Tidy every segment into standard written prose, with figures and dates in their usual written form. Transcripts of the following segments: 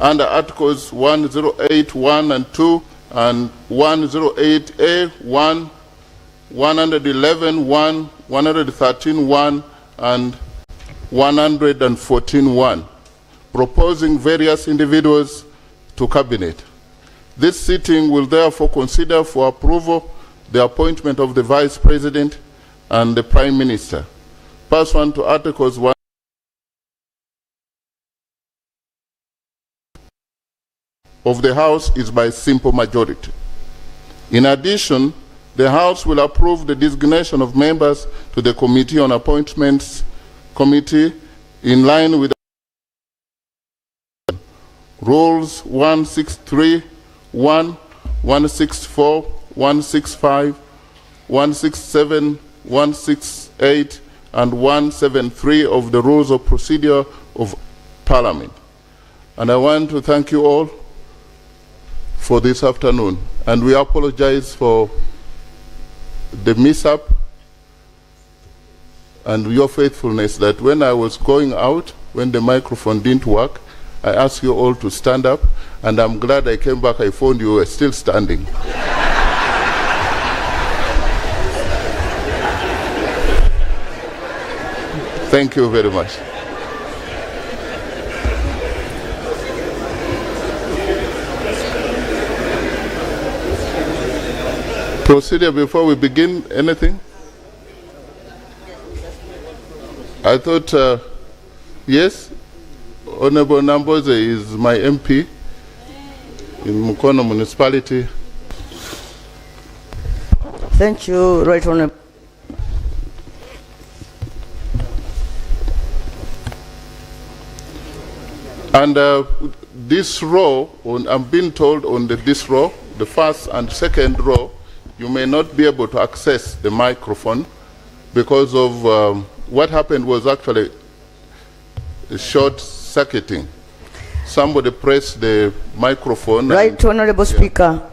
under Articles 108(1) and 2 and 108(a)(1), 111(1), 113(1), and 114(1), proposing various individuals to Cabinet. This sitting will therefore consider for approval the appointment of the Vice President and the Prime Minister. Pursuant to Articles 1 of the House is by simple majority. In addition, the House will approve the designation of members to the Committee on Appointments Committee in line with Rules 163, 164, 165, 167, 168, and 173 of the Rules of Procedure of Parliament. And I want to thank you all for this afternoon. And we apologize for the mishap and your faithfulness that when I was going out, when the microphone didn't work, I asked you all to stand up, and I'm glad I came back, I found you were still standing. Thank you very much. Procedure before we begin, anything? I thought, yes, Honorable Namboze is my MP in Mukono Municipality. Thank you, Right Honorable. And this row, I'm being told on this row, the first and second row, you may not be able to access the microphone because of what happened was actually a short-circuiting. Somebody pressed the microphone. Right, Honorable Speaker,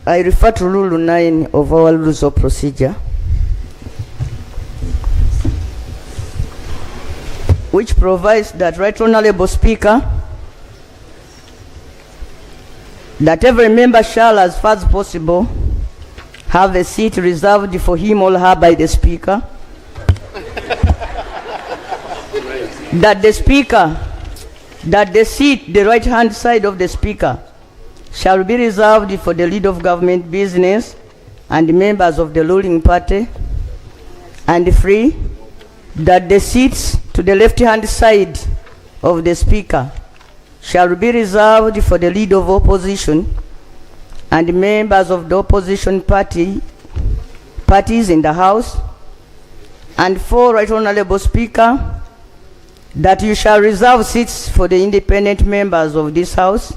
I refer to Rule 9 of our Rules of Procedure, which provides that, Right Honorable Speaker, that every member shall, as far as possible, have a seat reserved for him or her by the Speaker. That the seat, the right-hand side of the Speaker, shall be reserved for the lead of government business and members of the ruling party, and free. That the seats to the left-hand side of the Speaker shall be reserved for the lead of opposition and members of the opposition parties in the House. And for, Right Honorable Speaker, that you shall reserve seats for the independent members of this House.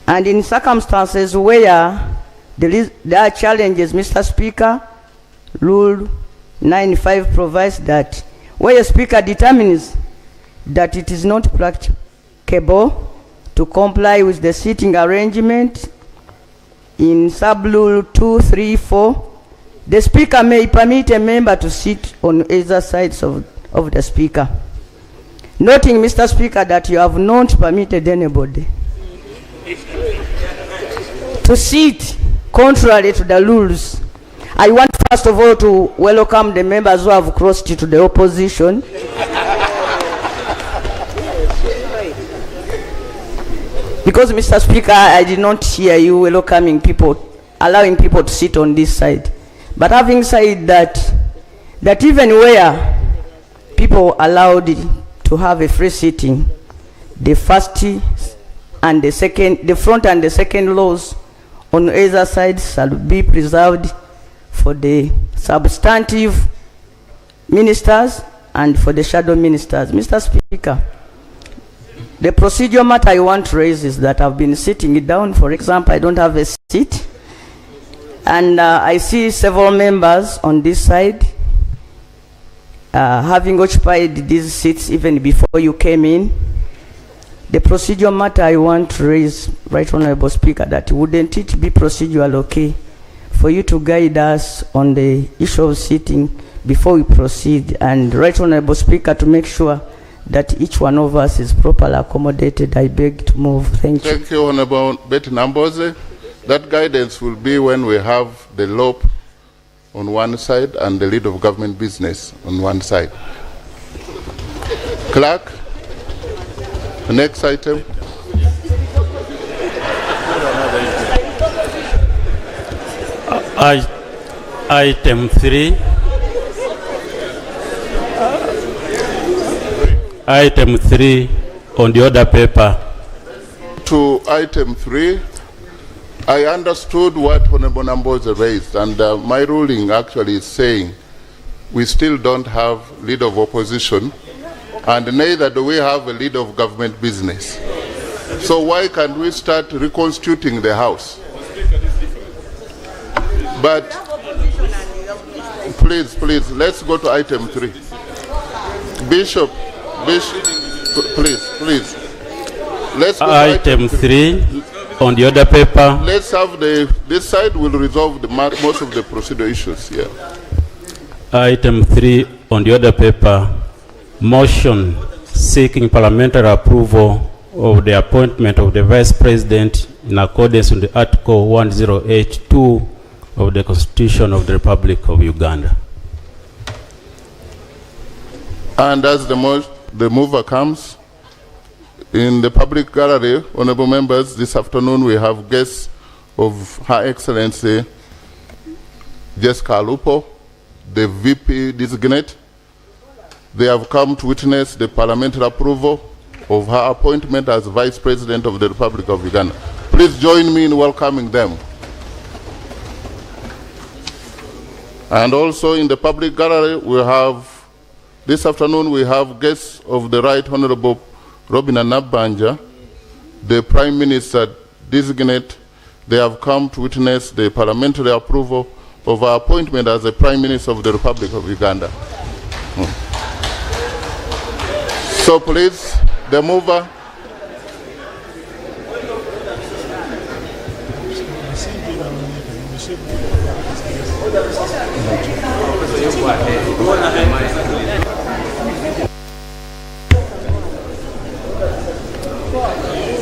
And in circumstances where there are challenges, Mr. Speaker, Rule 9(5) provides that where a Speaker determines that it is not practicable to comply with the seating arrangement in sub-rule 2, 3, 4, the Speaker may permit a member to sit on either sides of the Speaker. Noting, Mr. Speaker, that you have not permitted anybody to sit contrary to the rules. I want first of all to welcome the members who have crossed to the opposition. Because, Mr. Speaker, I did not hear you welcoming people, allowing people to sit on this side. But having said that even where people allowed to have a free sitting, the first and the second, the front and the second rows on either side shall be preserved for the substantive ministers and for the shadow ministers. Mr. Speaker, the procedure matter I want to raise is that I've been sitting down. For example, I don't have a seat, and I see several members on this side having occupied these seats even before you came in. The procedure matter I want to raise, Right Honorable Speaker, that wouldn't it be procedural okay for you to guide us on the issue of sitting before we proceed, and Right Honorable Speaker, to make sure that each one of us is properly accommodated. I beg to move. Thank you. Thank you, Honorable Betty Namboze. That guidance will be when we have the LOP on one side and the lead of government business on one side. Clerk, the next item. Item 3. Item 3 on the order paper. To item 3, I understood what Honorable Namboze raised, and my ruling actually is saying we still don't have lead of opposition, and neither do we have a lead of government business. So why can't we start reconstituting the House? But please, let's go to item 3. Bishop, please. Let's go to item 3 on the order paper. Let's have this side will resolve most of the procedure issues here. Item 3 on the order paper. Motion seeking parliamentary approval of the appointment of the Vice President in accordance with the Article 108(2) of the Constitution of the Republic of Uganda. And as the mover comes, in the public gallery, honorable members, this afternoon we have guests of Her Excellency Jessica Alupo, the VP designate. They have come to witness the parliamentary approval of her appointment as Vice President of the Republic of Uganda. Please join me in welcoming them. And also in the public gallery, this afternoon we have guests of the Right Honorable Robina Nabanja, the Prime Minister designate. They have come to witness the parliamentary approval of her appointment as the Prime Minister of the Republic of Uganda. So please, the mover.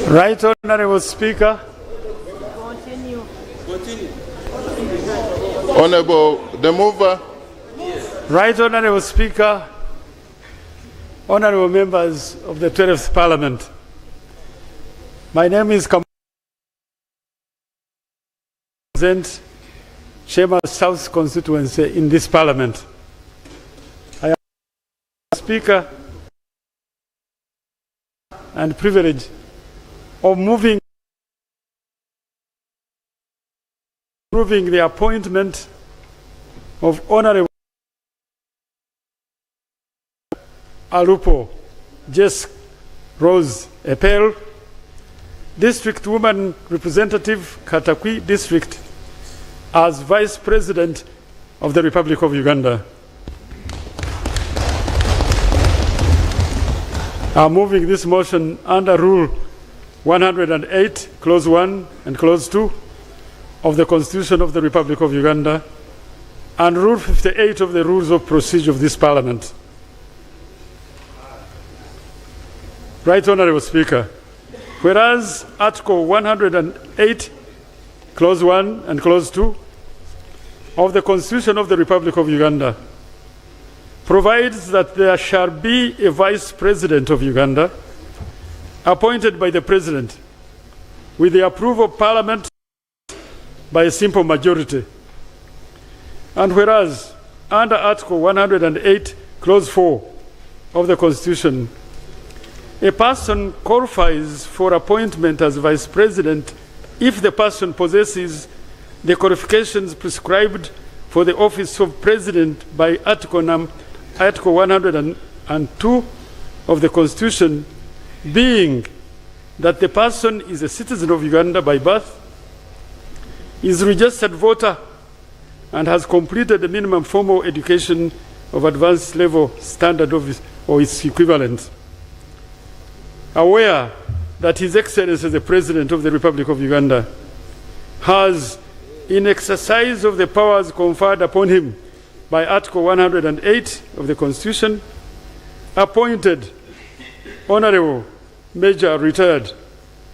Right Honorable Speaker. Honorable, the mover. Right Honorable Speaker, honorable members of the 12th Parliament. My name is represent Chema South constituency in this Parliament. I am Speaker and privilege of approving the appointment of Honorable Alupo Jess Rose Epel, District Woman Representative, Katakwi District, as Vice President of the Republic of Uganda. I'm moving this motion under Rule 108, Clause 1 and Clause 2 of the Constitution of the Republic of Uganda and Rule 58 of the Rules of Procedure of this Parliament. Right Honorable Speaker, whereas Article 108, Clause 1 and Clause 2 of the Constitution of the Republic of Uganda provides that there shall be a Vice President of Uganda appointed by the President with the approval of Parliament by a simple majority. And whereas under Article 108, Clause 4 of the Constitution, a person qualifies for appointment as Vice President if the person possesses the qualifications prescribed for the office of President by Article 102 of the Constitution, being that the person is a citizen of Uganda by birth, is a registered voter, and has completed the minimum formal education of advanced level standard of or its equivalent. Aware that His Excellency the President of the Republic of Uganda has, in exercise of the powers conferred upon him by Article 108 of the Constitution, appointed Honorable Major Retired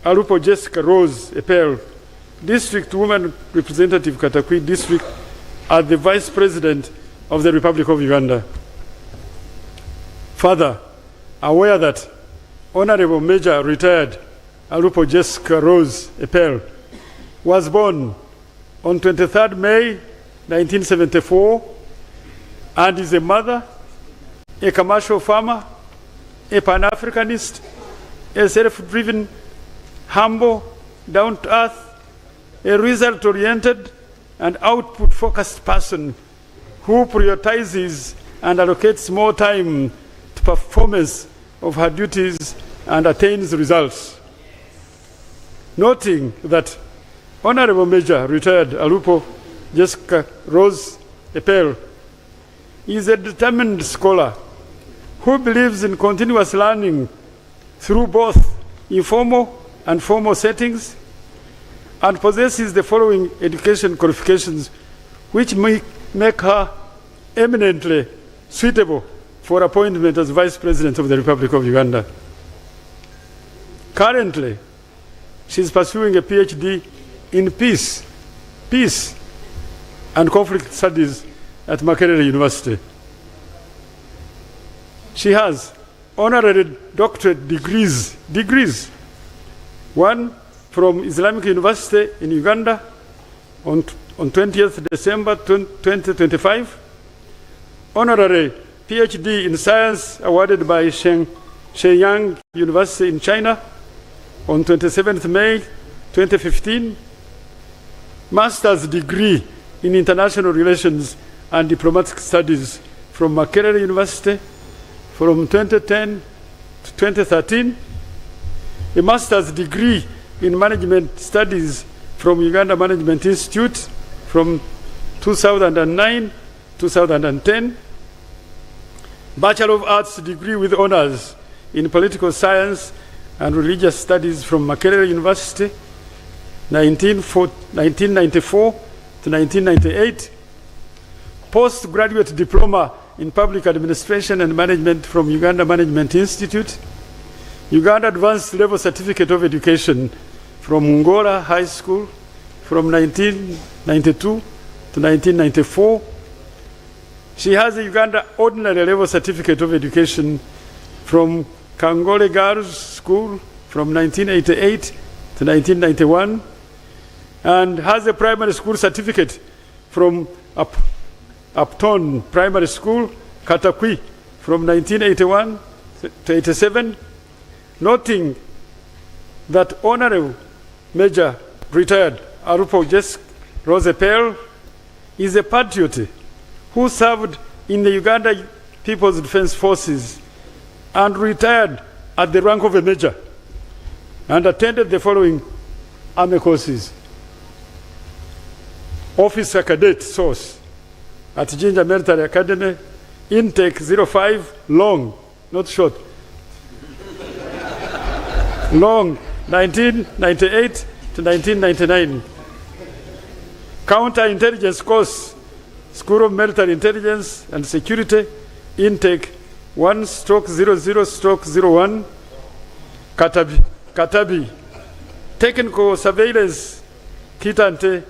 Alupo Jessica Rose Epel, District Woman Representative Katakwi District, as the Vice President of the Republic of Uganda. Further, aware that Honorable Major Retired Alupo Jessica Rose Epel was born on 23rd May 1974 and is a mother, a commercial farmer, a Pan-Africanist, a self-driven, humble, down-to-earth, a result-oriented and output-focused person who prioritizes and allocates more time to performance of her duties and attains results. Noting that Honorable Major Retired Alupo Jessica Rose Epel is a determined scholar who believes in continuous learning through both informal and formal settings, and possesses the following education qualifications which make her eminently suitable for appointment as Vice President of the Republic of Uganda. Currently, she is pursuing a PhD in peace and conflict studies at Makerere University. She has honorary doctorate degrees, one from Islamic University in Uganda on 20th December 2025, honorary PhD in science awarded by Shenyang University in China on 27th May 2015, master's degree in international relations and diplomatic studies from Makerere University from 2010 to 2013, a master's degree in management studies from Uganda Management Institute from 2009-2010, Bachelor of Arts degree with honors in political science and religious studies from Makerere University, 1994 to 1998, postgraduate diploma in public administration and management from Uganda Management Institute, Uganda Advanced Level Certificate of Education from Ngola High School from 1992 to 1994. She has a Uganda Ordinary Level Certificate of Education from Kangole Girls School from 1988 to 1991, and has a primary school certificate from Upton Primary School, Katakwi, from 1981 to 87, noting that Honorable Major Retired Alupo Jessica Rose Epel is a patriot who served in the Uganda People's Defense Forces and retired at the rank of a major and attended the following army courses: Officer Cadet Source at Jinja Military Academy, intake 05, long, not short, long, 1998 to 1999. Counterintelligence course, School of Military Intelligence and Security, intake 1/00/01, Katabi. Technical Surveillance, Kitante,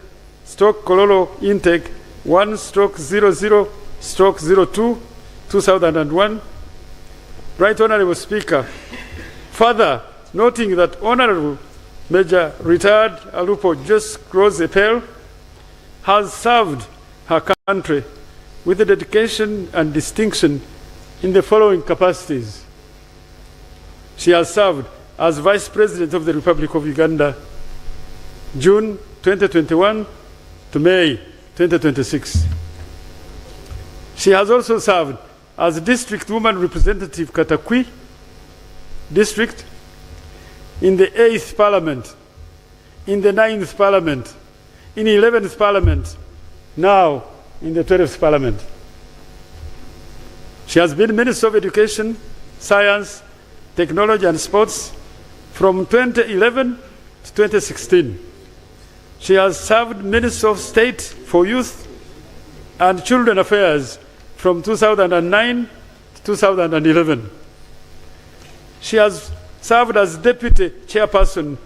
Kololo, intake 1/00/02, 2001. Right Honorable Speaker, further noting that Honorable Major Retired Alupo Jessica Rose Epel has served her country with dedication and distinction in the following capacities. She has served as Vice President of the Republic of Uganda, June 2021 to May 2026. She has also served as District Woman Representative Katakwi District in the 8th Parliament, in the 9th Parliament, in the 11th Parliament, now in the 12th Parliament. She has been Minister of Education, Science, Technology and Sports from 2011 to 2016. She has served Minister of State for Youth and Children Affairs from 2009 to 2011. She has served as Deputy Chairperson,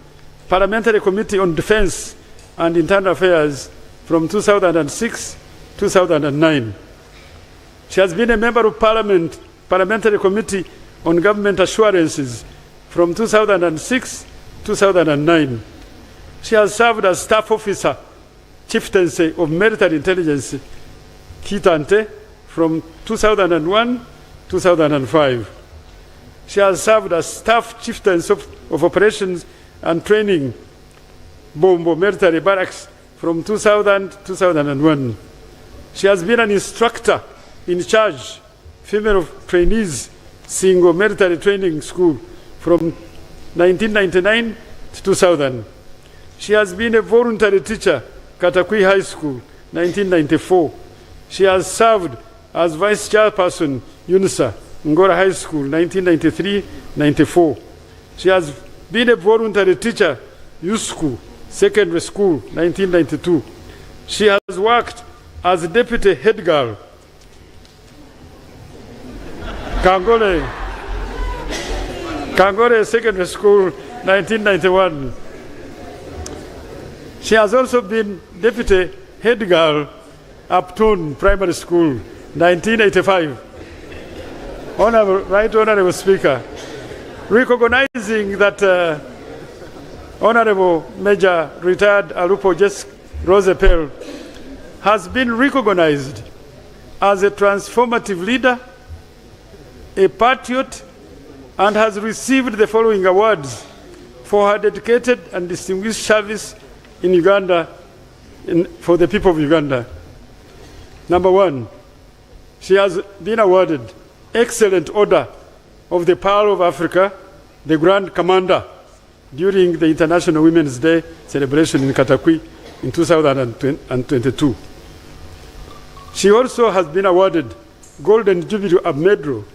Parliamentary Committee on Defense and Internal Affairs from 2006 to 2009. She has been a member of Parliament, Parliamentary Committee on Government Assurances from 2006 to 2009. She has served as Staff Officer, Chieftaincy of Military Intelligence, Kitante, from 2001 to 2005. She has served as Staff Chieftaincy of Operations and Training, Bombo Military Barracks, from 2000 to 2001. She has been an instructor in charge, female of trainees, Single Military Training School, from 1999 to 2000. She has been a voluntary teacher, Katakwi High School, 1994. She has served as Vice Chairperson, UNISA, Ngora High School, 1993-94. She has been a voluntary teacher, Youth School, Secondary School, 1992. She has worked as Deputy Head Girl, Kangole Secondary School, 1991. She has also been Deputy Head Girl, Upton Primary School, 1985. Right Honorable Speaker, recognizing that Honorable Major Retired Alupo Jess Rosepel has been recognized as a transformative leader, a patriot, and has received the following awards for her dedicated and distinguished service in Uganda, for the people of Uganda. Number one, she has been awarded Excellent Order of the Pearl of Africa, the Grand Commander, during the International Women's Day celebration in Katakwi in 2022. She also has been awarded Golden Jubilee Medal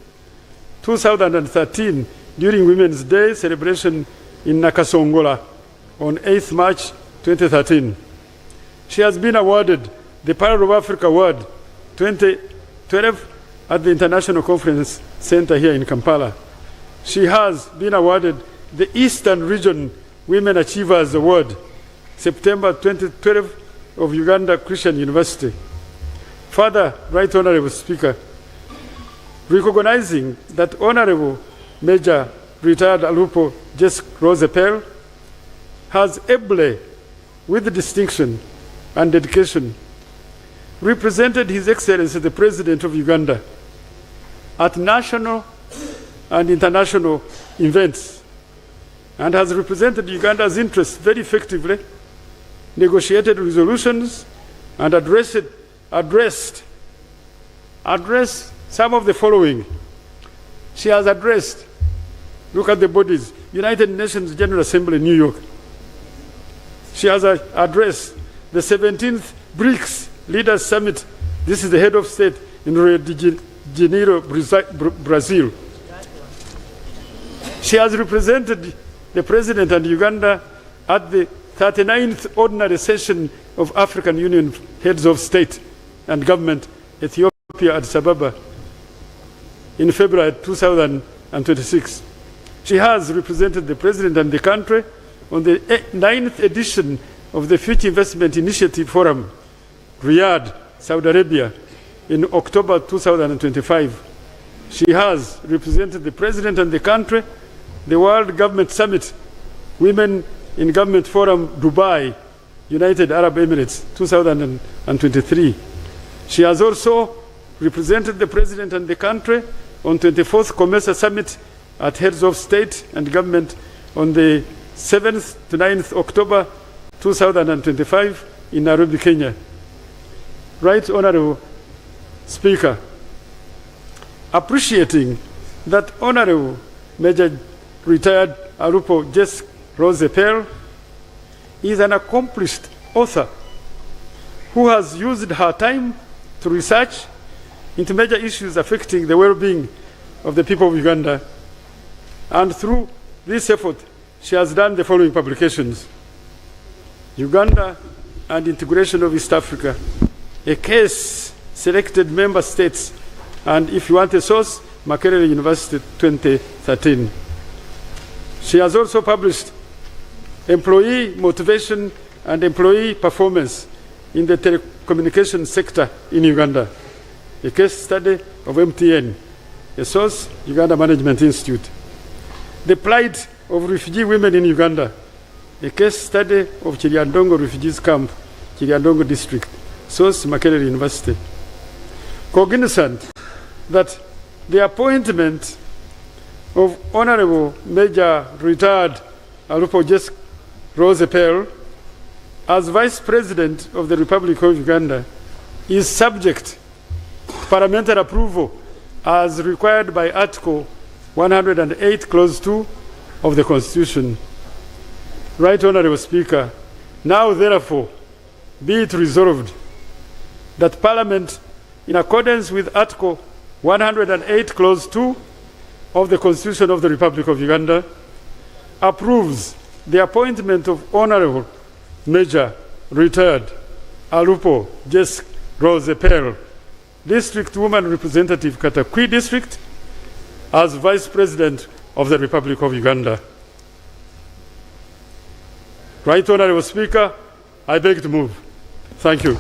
2013 during Women's Day celebration in Nakasongola on 8th March 2013. She has been awarded the Pearl of Africa Award 2012 at the International Conference Center here in Kampala. She has been awarded the Eastern Region Women Achievers Award, September 2012 of Uganda Christian University. Further, Right Honorable Speaker, recognizing that Honorable Major Retired Alupo Jess Rosepel has ably, with distinction and dedication, represented His Excellency the President of Uganda at national and international events, and has represented Uganda's interests very effectively, negotiated resolutions, and addressed some of the following. She has addressed, look at the bodies, United Nations General Assembly in New York. She has addressed the 17th BRICS Leaders Summit. This is the head of state in Rio de Janeiro, Brazil. She has represented the President and Uganda at the 39th Ordinary Session of African Union Heads of State and Government, Ethiopia, Addis Ababa, in February 2026. She has represented the President and the country on the 9th edition of the Future Investment Initiative Forum, Riyadh, Saudi Arabia, in October 2025. She has represented the President and the country, the World Government Summit, Women in Government Forum, Dubai, United Arab Emirates, 2023. She has also represented the President and the country on 24th COMESA Summit at Heads of State and Government on the 7th to 9th October 2025 in Nairobi, Kenya. Right Honorable Speaker, appreciating that Honorable Major Retired Alupo Jess Rosepel is an accomplished author who has used her time to research into major issues affecting the well-being of the people of Uganda. And through this effort, she has done the following publications: Uganda and Integration of East Africa, a case, selected member states, and if you want a source, Makerere University, 2013. She has also published Employee Motivation and Employee Performance in the Telecommunications Sector in Uganda, a case study of MTN, a source, Uganda Management Institute. The plight of refugee women in Uganda, a case study of Chiriandongo Refugees Camp, Chiriandongo District, source, Makerere University. Cognizant that the appointment of Honorable Major Retired Alupo Jess Rose Pearl as Vice President of the Republic of Uganda is subject to parliamentary approval as required by Article 108, Clause 2 of the Constitution. Right Honorable Speaker, now therefore be it resolved that Parliament, in accordance with Article 108, Clause 2 of the Constitution of the Republic of Uganda, approves the appointment of Honorable Major Retired Alupo Jess Rose Pearl, District Woman Representative, Katakwi District, as Vice President of the Republic of Uganda. Right Honorable Speaker, I beg to move. Thank you.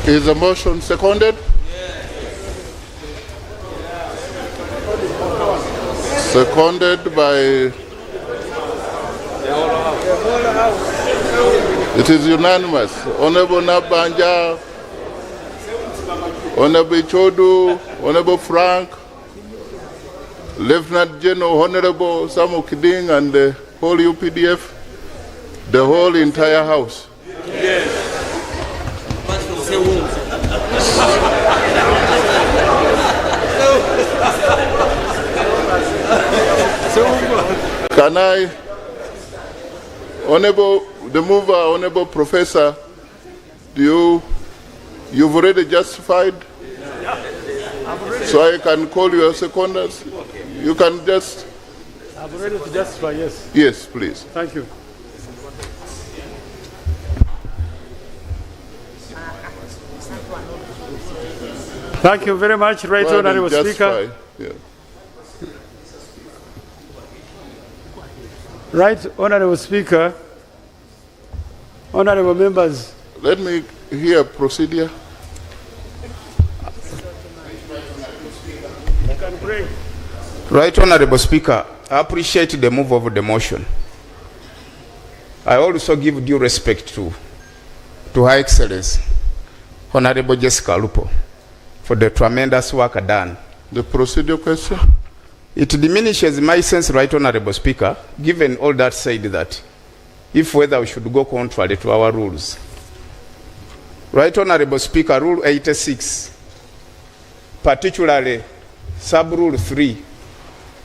Is the motion seconded? Seconded by... It is unanimous. Honorable Nabanja, Honorable Chodu, Honorable Frank, Lieutenant General Honorable Samu Kiding, and the whole UPDF, the whole entire House. Yes. Can I, Honorable, the mover, Honorable Professor, you've already justified? So I can call you a seconders? You can just... I'm ready to justify, yes. Yes, please. Thank you. Thank you very much, Right Honorable Speaker. Yeah. Right Honorable Speaker, honorable members. Let me hear procedure. Right Honorable Speaker, I appreciate the move of the motion. I also give due respect to Her Excellency, Honorable Jessica Lupo, for the tremendous work done. The procedure question? It diminishes my sense, Right Honorable Speaker, given all that said, that if whether we should go contrary to our rules. Right Honorable Speaker, Rule 86, particularly Sub-Rule 3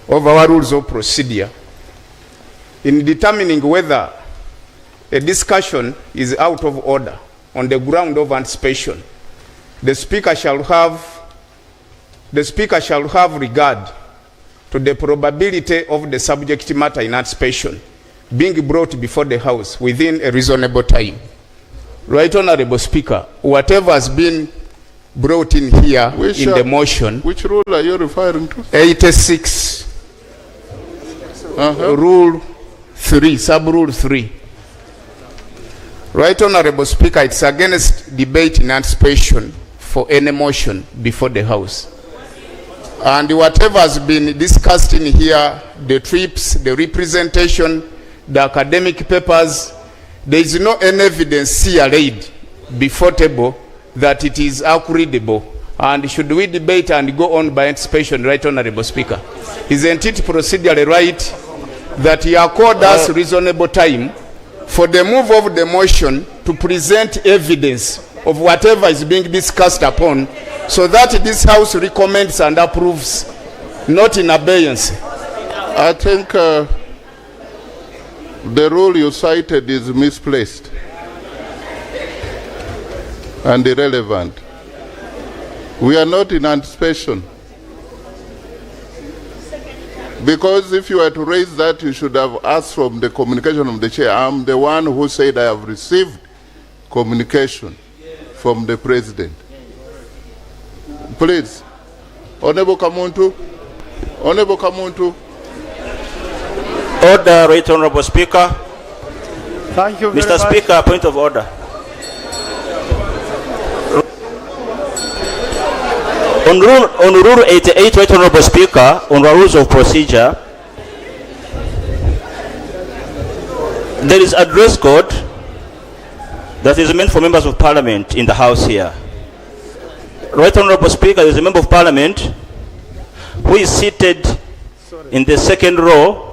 of our Rules of Procedure, in determining whether a discussion is out of order on the ground of anticipation, the Speaker shall have regard to the probability of the subject matter in anticipation being brought before the House within a reasonable time. Right Honorable Speaker, whatever has been brought in here in the motion... Which rule are you referring to? 86, Rule 3, Sub-Rule 3. Right Honorable Speaker, it's against debate in anticipation for any motion before the House. And whatever has been discussed in here, the trips, the representation, the academic papers, there is no any evidence here laid before table that it is accreditable. And should we debate and go on by anticipation, Right Honorable Speaker? Isn't it procedurally right that he accord us reasonable time for the move of the motion to present evidence of whatever is being discussed upon, so that this House recommends and approves, not in abeyance? I think the rule you cited is misplaced and irrelevant. We are not in anticipation. Because if you were to raise that, you should have asked from the communication of the chair. I'm the one who said I have received communication from the President. Please, Honorable Kamuntu, Honorable Kamuntu. Order, Right Honorable Speaker. Thank you very Mr. much. Speaker, point of order. On Rule 88, Right Honorable Speaker, on the rules of procedure, there is a dress code that is meant for members of parliament in the house here. Right Honorable Speaker, there is a member of parliament who is seated in the second row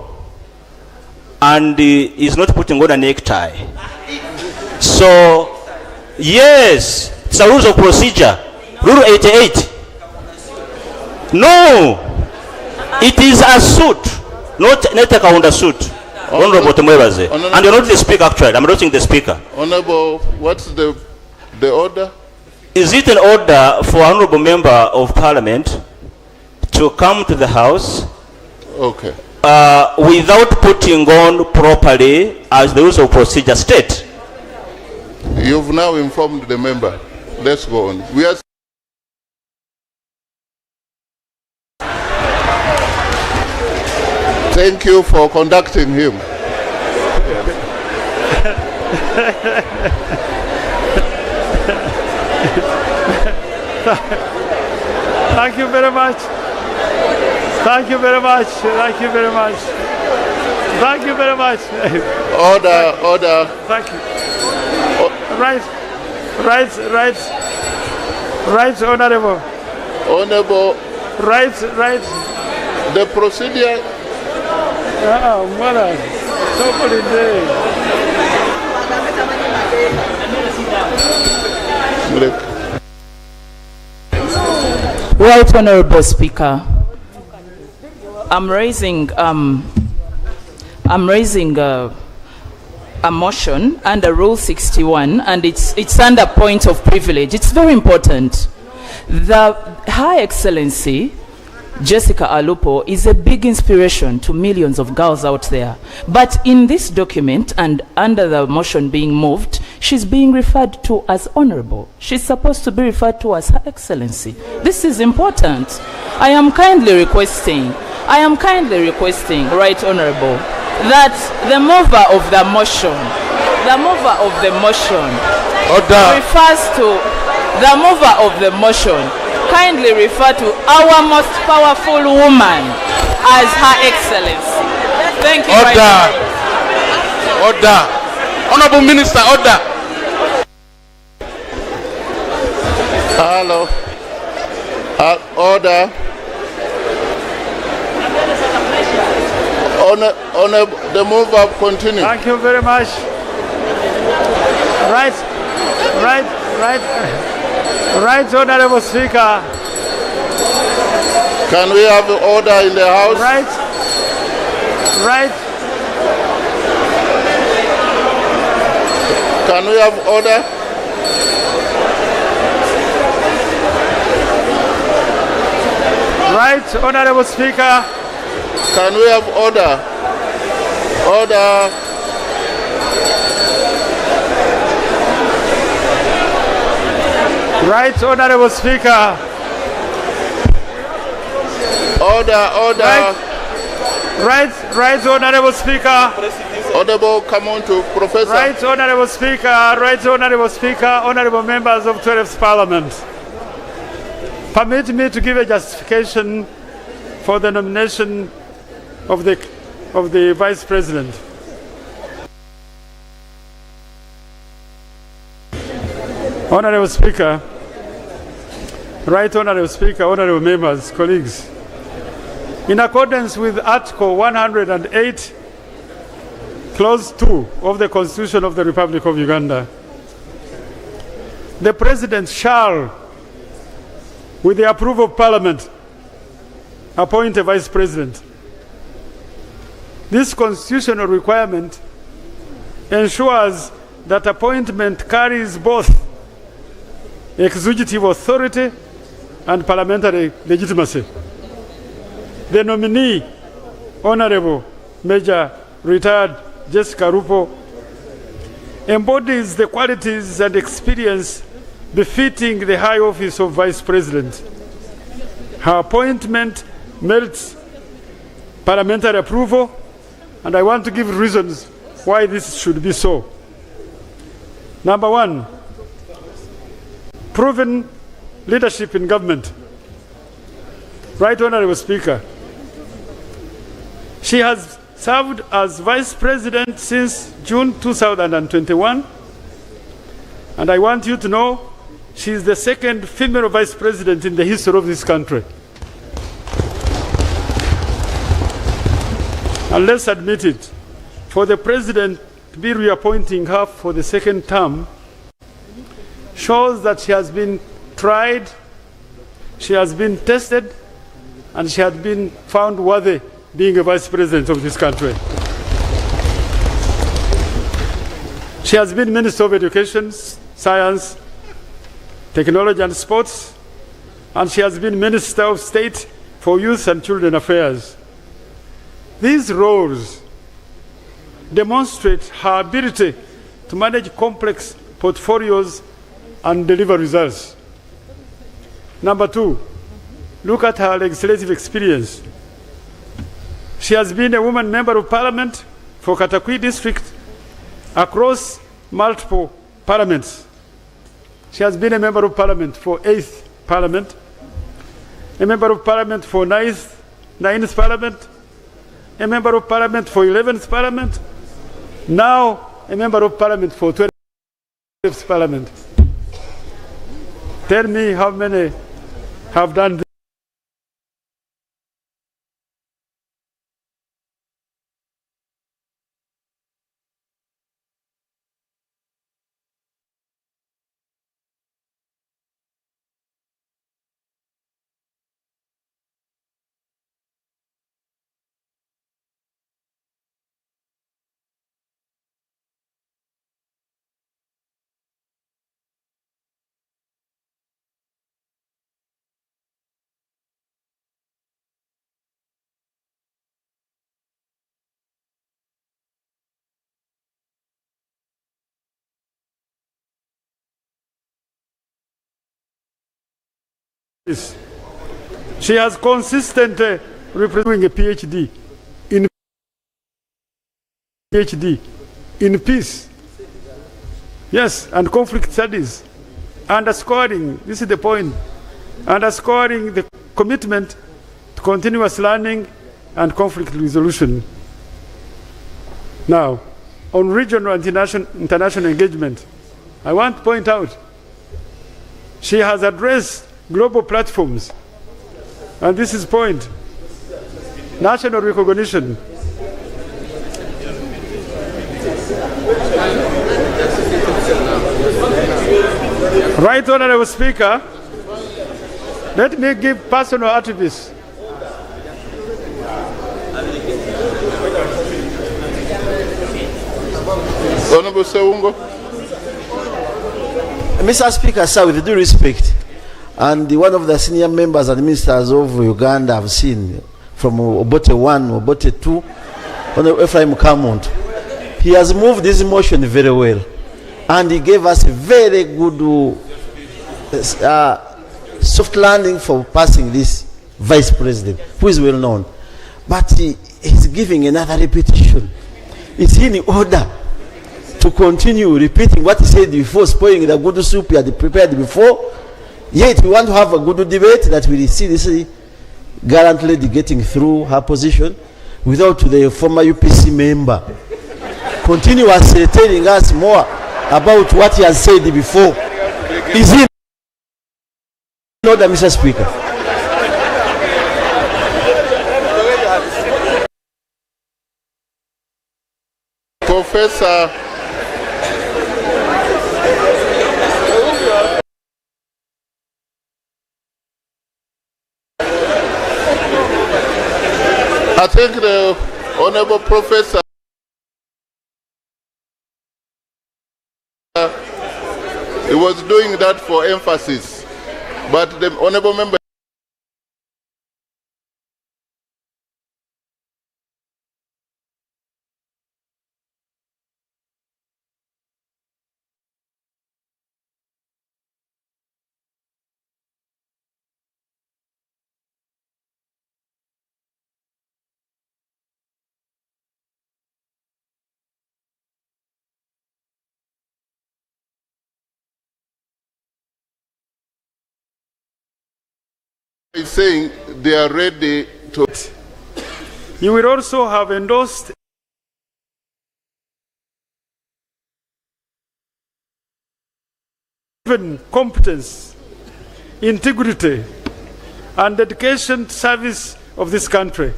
and is not putting on a necktie. So, yes, it's the rules of procedure. Rule 88. No, it is a suit, not a suit. Honorable Temwebaze. And you're not the speaker actually, I'm not the speaker. Honorable, what's the order? Is it an order for honorable member of parliament to come to the house Okay. without putting on properly as the rules of procedure state? You've now informed the member. Let's go on. We are Thank you for conducting him. Thank you very much. Thank you very much. Thank you very much. Thank you very much. Order. Thank you. Right, Honorable. Honorable, Right. the procedure. Mother. Somebody there. Right Honorable Speaker, I'm raising a motion under Rule 61, and it's under point of privilege. It's very important. The High Excellency Jessica Alupo is a big inspiration to millions of girls out there. But in this document and under the motion being moved, she's being referred to as Honorable. She's supposed to be referred to as Her Excellency. This is important. I am kindly requesting, Right Honorable, that the mover of the motion refers to the mover of the motion. Kindly refer to our most powerful woman as Her Excellency. Thank you. Order. Honorable Minister, order. Hello. Order. Honor, the mover continue. Thank you very much. Right, Honorable Speaker. Can we have order in the house? Right. Can we have order? Right, Honorable Speaker. Can we have order? Order. Right, Honorable Speaker. Order. Right, Honorable Speaker. Honorable, come on to Professor. Right, Honorable Speaker, Honorable members of 12th Parliament. Permit me to give a justification for the nomination of the Vice President. Honorable Speaker, Right Honorable Speaker, Honorable members, colleagues. In accordance with Article 108, Clause 2 of the Constitution of the Republic of Uganda, the President shall, with the approval of Parliament, appoint a Vice President. This constitutional requirement ensures that appointment carries both executive authority and parliamentary legitimacy. The nominee, Honorable Major Retired Jessica Alupo, embodies the qualities and experience befitting the high office of Vice President. Her appointment merits parliamentary approval And I want to give reasons why this should be so. Number one, proven leadership in government. Right Honorable Speaker, she has served as Vice President since June 2021, and I want you to know she is the second female Vice President in the history of this country. And let's admit it, for the President to be reappointing her for the second term shows that she has been tried, she has been tested, and she had been found worthy being a Vice President of this country. She has been Minister of Education, Science, Technology and Sports, and she has been Minister of State for Youth and Children Affairs. These roles demonstrate her ability to manage complex portfolios and deliver results. Number two, look at her legislative experience. She has been a woman member of parliament for Katakwi district across multiple parliaments. She has been a member of parliament for 8th parliament, a member of parliament for 9th parliament, a member of parliament for 11th parliament, now a member of parliament for 12th parliament. Tell me how many have done this. She has consistently representing a PhD in peace, yes, and conflict studies, underscoring, this is the point, underscoring the commitment to continuous learning and conflict resolution. Now, on regional and international engagement, I want to point out she has addressed global platforms, and this is point, national recognition. Right Honorable Speaker, let me give personal attributes. Honorable Sewungo. Mr. Speaker, sir, with due respect, and one of the senior members and ministers of Uganda I've seen from Obote 1, Obote 2, Honorable Ephraim Kamont, he has moved this motion very well, and he gave us a very good soft landing for passing this vice president, who is well known. But he is giving another repetition. It's in order to continue repeating what he said before, spoiling the good soup he had prepared before. Yet we want to have a good debate that we see this gallant lady getting through her position without the former UPC member continuously telling us more about what he has said before. Is he in order, Mr. Speaker? Professor I think the Honorable Professor he was doing that for emphasis, but the Honorable Member He's saying they are ready to. You will also have endorsed competence, integrity, and dedication to service of this country.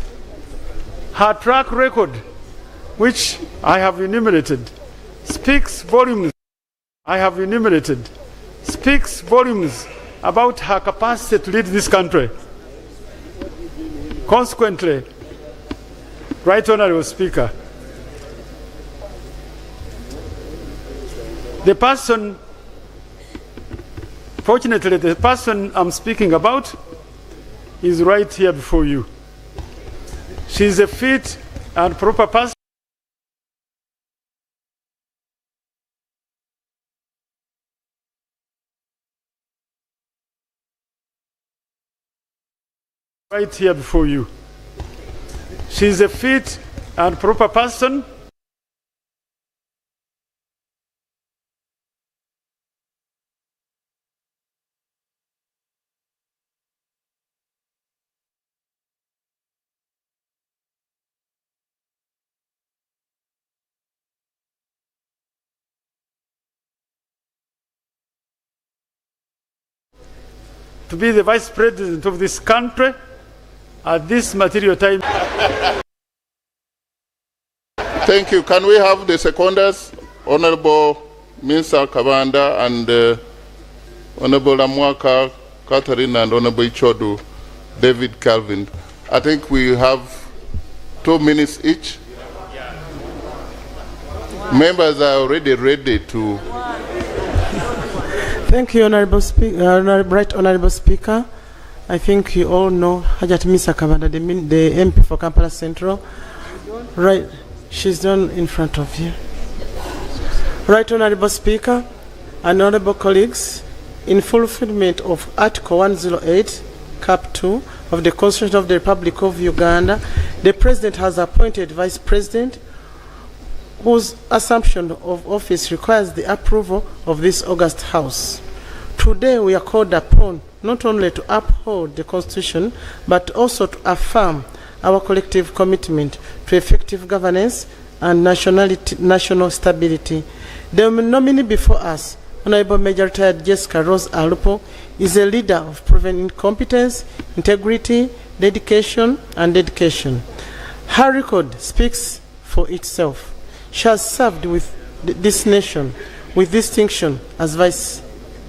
Her track record, which I have enumerated, speaks volumes. Speaks volumes about her capacity to lead this country. Consequently, Right Honourable Speaker, fortunately, the person I'm speaking about is right here before you. She is a fit and proper person. Right here before you. She is a fit and proper person. To be the Vice President of this country at this material time. Thank you. Can we have the seconders, Honorable Minister Kabanda and Honorable Amwaka Catherine and Honorable Ichodu David Calvin? I think we have 2 minutes each. Members are already ready to. Thank you, Honorable Speaker. Right Honorable Speaker. I think you all know Hajat Misa Kabanda, the MP for Kampala Central. Right, she's done in front of you. Right Honorable Speaker and honorable colleagues, in fulfillment of Article 108, Cap 2 of the Constitution of the Republic of Uganda, the President has appointed Vice President whose assumption of office requires the approval of this august House. Today we are called upon not only to uphold the Constitution, but also to affirm our collective commitment to effective governance and national stability. The nominee before us, Honorable Major Retired Jessica Rose Alupo, is a leader of proven competence, integrity, dedication, and dedication. Her record speaks for itself. She has served with this nation with distinction as Vice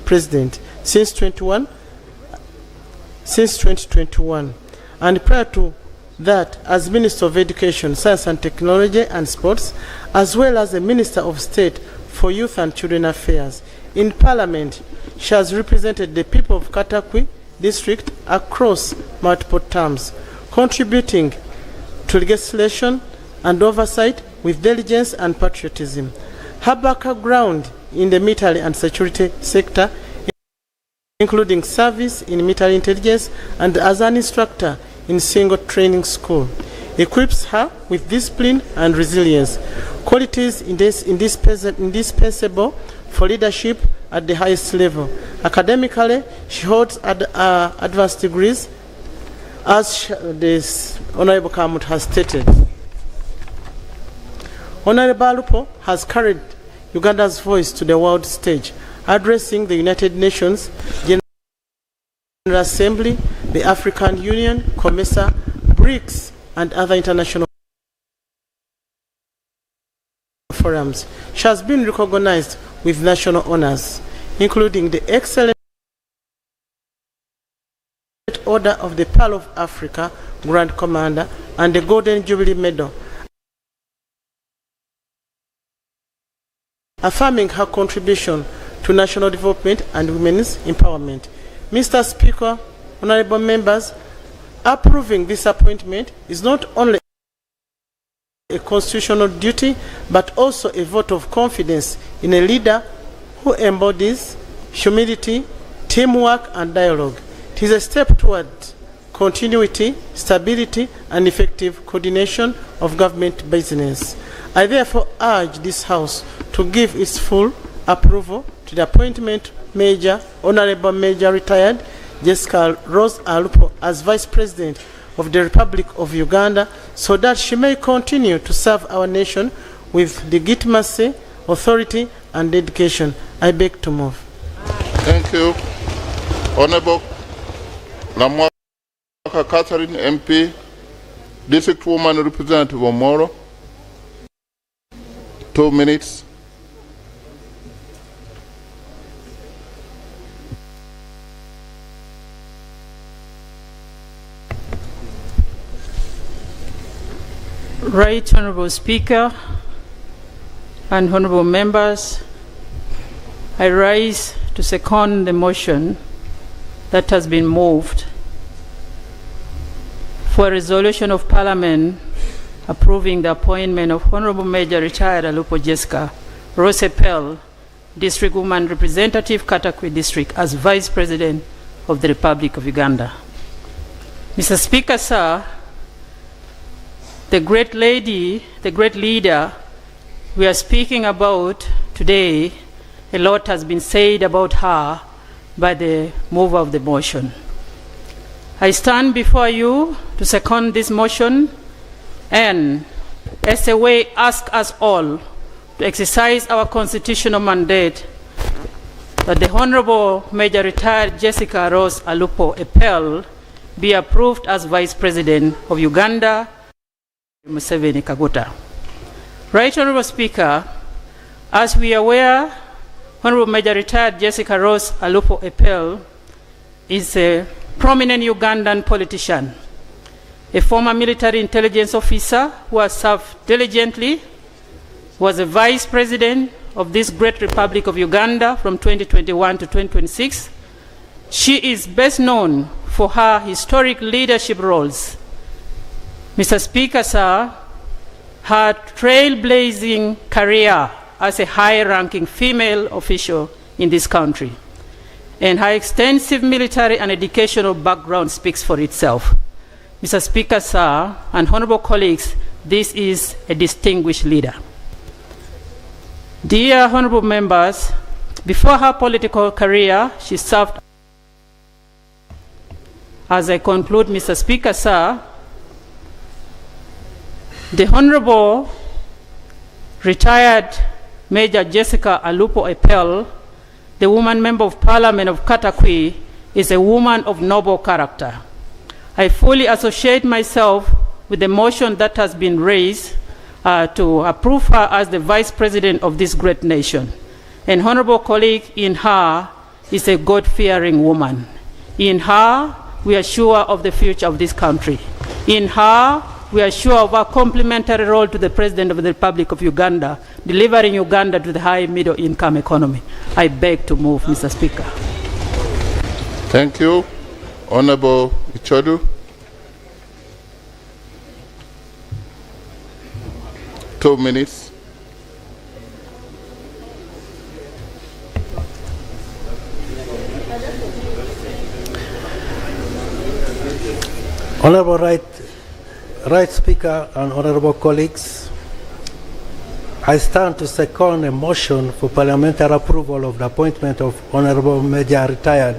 President since 2021, and prior to that as Minister of Education, Science and Technology and Sports, as well as the Minister of State for Youth and Children Affairs. In Parliament, she has represented the people of Katakwi district across multiple terms, contributing to legislation and oversight with diligence and patriotism. Her background in the military and security sector, including service in military intelligence and as an instructor in single training school, equips her with discipline and resilience, qualities indispensable for leadership at the highest level. Academically, she holds advanced degrees, as this Honorable Kamut has stated. Honorable Alupo has carried Uganda's voice to the world stage, addressing the United Nations General Assembly, the African Union, COMESA, BRICS, and other international forums. She has been recognized with national honors, including the Excellent Order of the Pearl of Africa, Grand Commander, and the Golden Jubilee Medal, affirming her contribution to national development and women's empowerment. Mr. Speaker, honorable members, approving this appointment is not only a constitutional duty, but also a vote of confidence in a leader who embodies humility, teamwork, and dialogue. It is a step toward continuity, stability, and effective coordination of government business. I therefore urge this House to give its full approval to the appointment Honorable Major Retired Jessica Rose Alupo as Vice President of the Republic of Uganda so that she may continue to serve our nation with legitimacy, authority, and dedication. I beg to move. Thank you. Honorable Lamwaka Catherine, MP, District Woman Representative of Moro. 2 minutes. Right Honorable Speaker and honorable members, I rise to second the motion that has been moved for a resolution of Parliament approving the appointment of Honorable Major Retired Alupo Jessica Rose Pell, District Woman Representative, Katakwi District, as Vice President of the Republic of Uganda. Mr. Speaker, sir, the great lady, the great leader we are speaking about today, a lot has been said about her by the mover of the motion. I stand before you to second this motion and, as a way, ask us all to exercise our constitutional mandate that the Honorable Major Retired Jessica Rose Alupo Pell be approved as Vice President of Uganda, Museveni Kaguta. Right Honorable Speaker, as we are aware, Honorable Major Retired Jessica Rose Alupo Pell is a prominent Ugandan politician, a former military intelligence officer who has served diligently, was a Vice President of this great Republic of Uganda from 2021 to 2026. She is best known for her historic leadership roles. Mr. Speaker, sir, her trailblazing career as a high-ranking female official in this country and her extensive military and educational background speaks for itself. Mr. Speaker, sir, and honorable colleagues, this is a distinguished leader. Dear honorable members, before her political career, she served. As I conclude, Mr. Speaker, sir, the Honorable Retired Major Jessica Alupo Pell, the woman member of Parliament of Katakwi, is a woman of noble character. I fully associate myself with the motion that has been raised to approve her as the Vice President of this great nation. An honorable colleague in her is a God-fearing woman. In her, we are sure of the future of this country. In her, we are sure of our complementary role to the President of the Republic of Uganda, delivering Uganda to the high middle income economy. I beg to move, Mr. Speaker. Thank you. Honorable Ichodu. 2 minutes. Honorable Right Speaker and honorable colleagues, I stand to second a motion for parliamentary approval of the appointment of Honorable Major Retired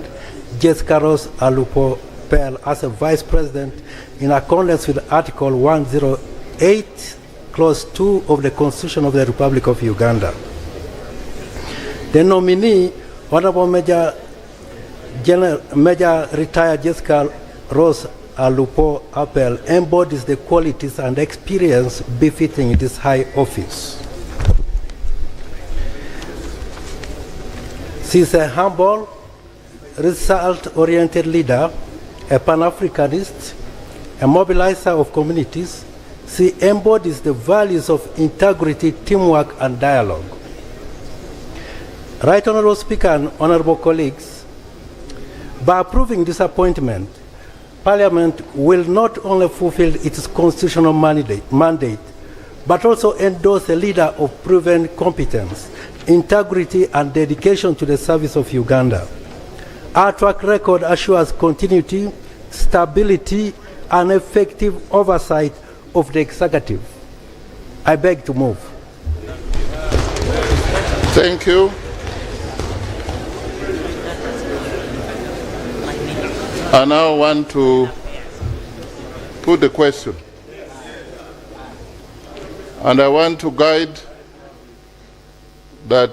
Jessica Rose Alupo Pell as a Vice President in accordance with Article 108, Clause 2 of the Constitution of the Republic of Uganda. The nominee, Honorable Major Retired Jessica Rose Alupo Pell, embodies the qualities and experience befitting this high office. She is a humble, result-oriented leader, a Pan-Africanist, a mobilizer of communities. She embodies the values of integrity, teamwork, and dialogue. Right Honorable Speaker and honorable colleagues, by approving this appointment, Parliament will not only fulfill its constitutional mandate, but also endorse a leader of proven competence, integrity, and dedication to the service of Uganda. Our track record assures continuity, stability, and effective oversight of the executive. I beg to move. Thank you. I now want to put the question. And I want to guide that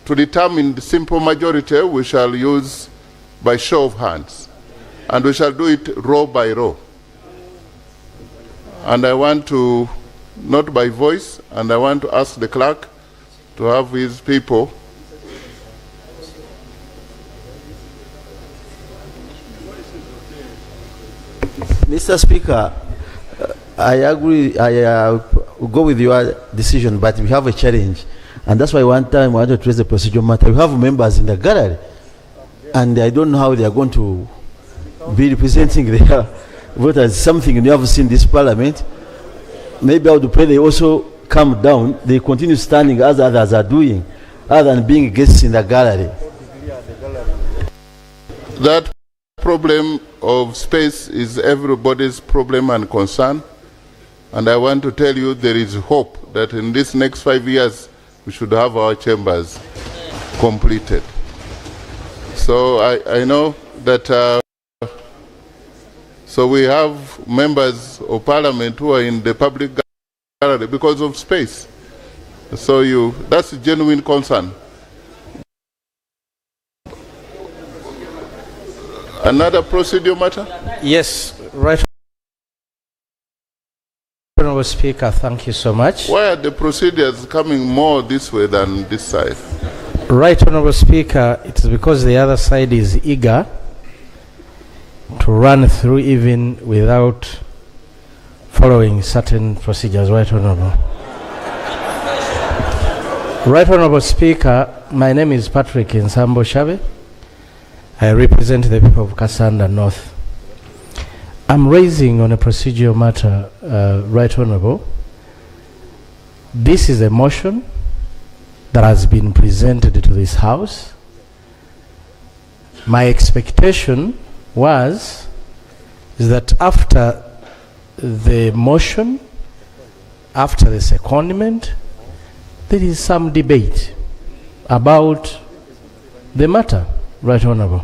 to determine the simple majority, we shall use by show of hands. And we shall do it row by row. And I want to, not by voice, and I want to ask the clerk to have his people. Mr. Speaker, I agree, I go with your decision, but we have a challenge. And that's why one time I wanted to raise the procedure matter. We have members in the gallery, and I don't know how they are going to be representing their voters. Something you have seen this parliament. Maybe I would pray they also come down, they continue standing as others are doing, other than being guests in the gallery. That problem of space is everybody's problem and concern. And I want to tell you there is hope that in this next 5 years, we should have our chambers completed. So I know that, so we have members of parliament who are in the public gallery because of space. So that's a genuine concern. Another procedure matter? Yes, right. Honorable Speaker, thank you so much. Why are the procedures coming more this way than this side? Right, Honorable Speaker, it is because the other side is eager to run through even without following certain procedures. Right, Honorable. Right, Honorable Speaker, my name is Patrick Nsambo Shabe. I represent the people of Kasanda North. I'm raising on a procedural matter, Right Honorable. This is a motion that has been presented to this House. My expectation is that after the motion, after the secondment, there is some debate about the matter, Right Honorable.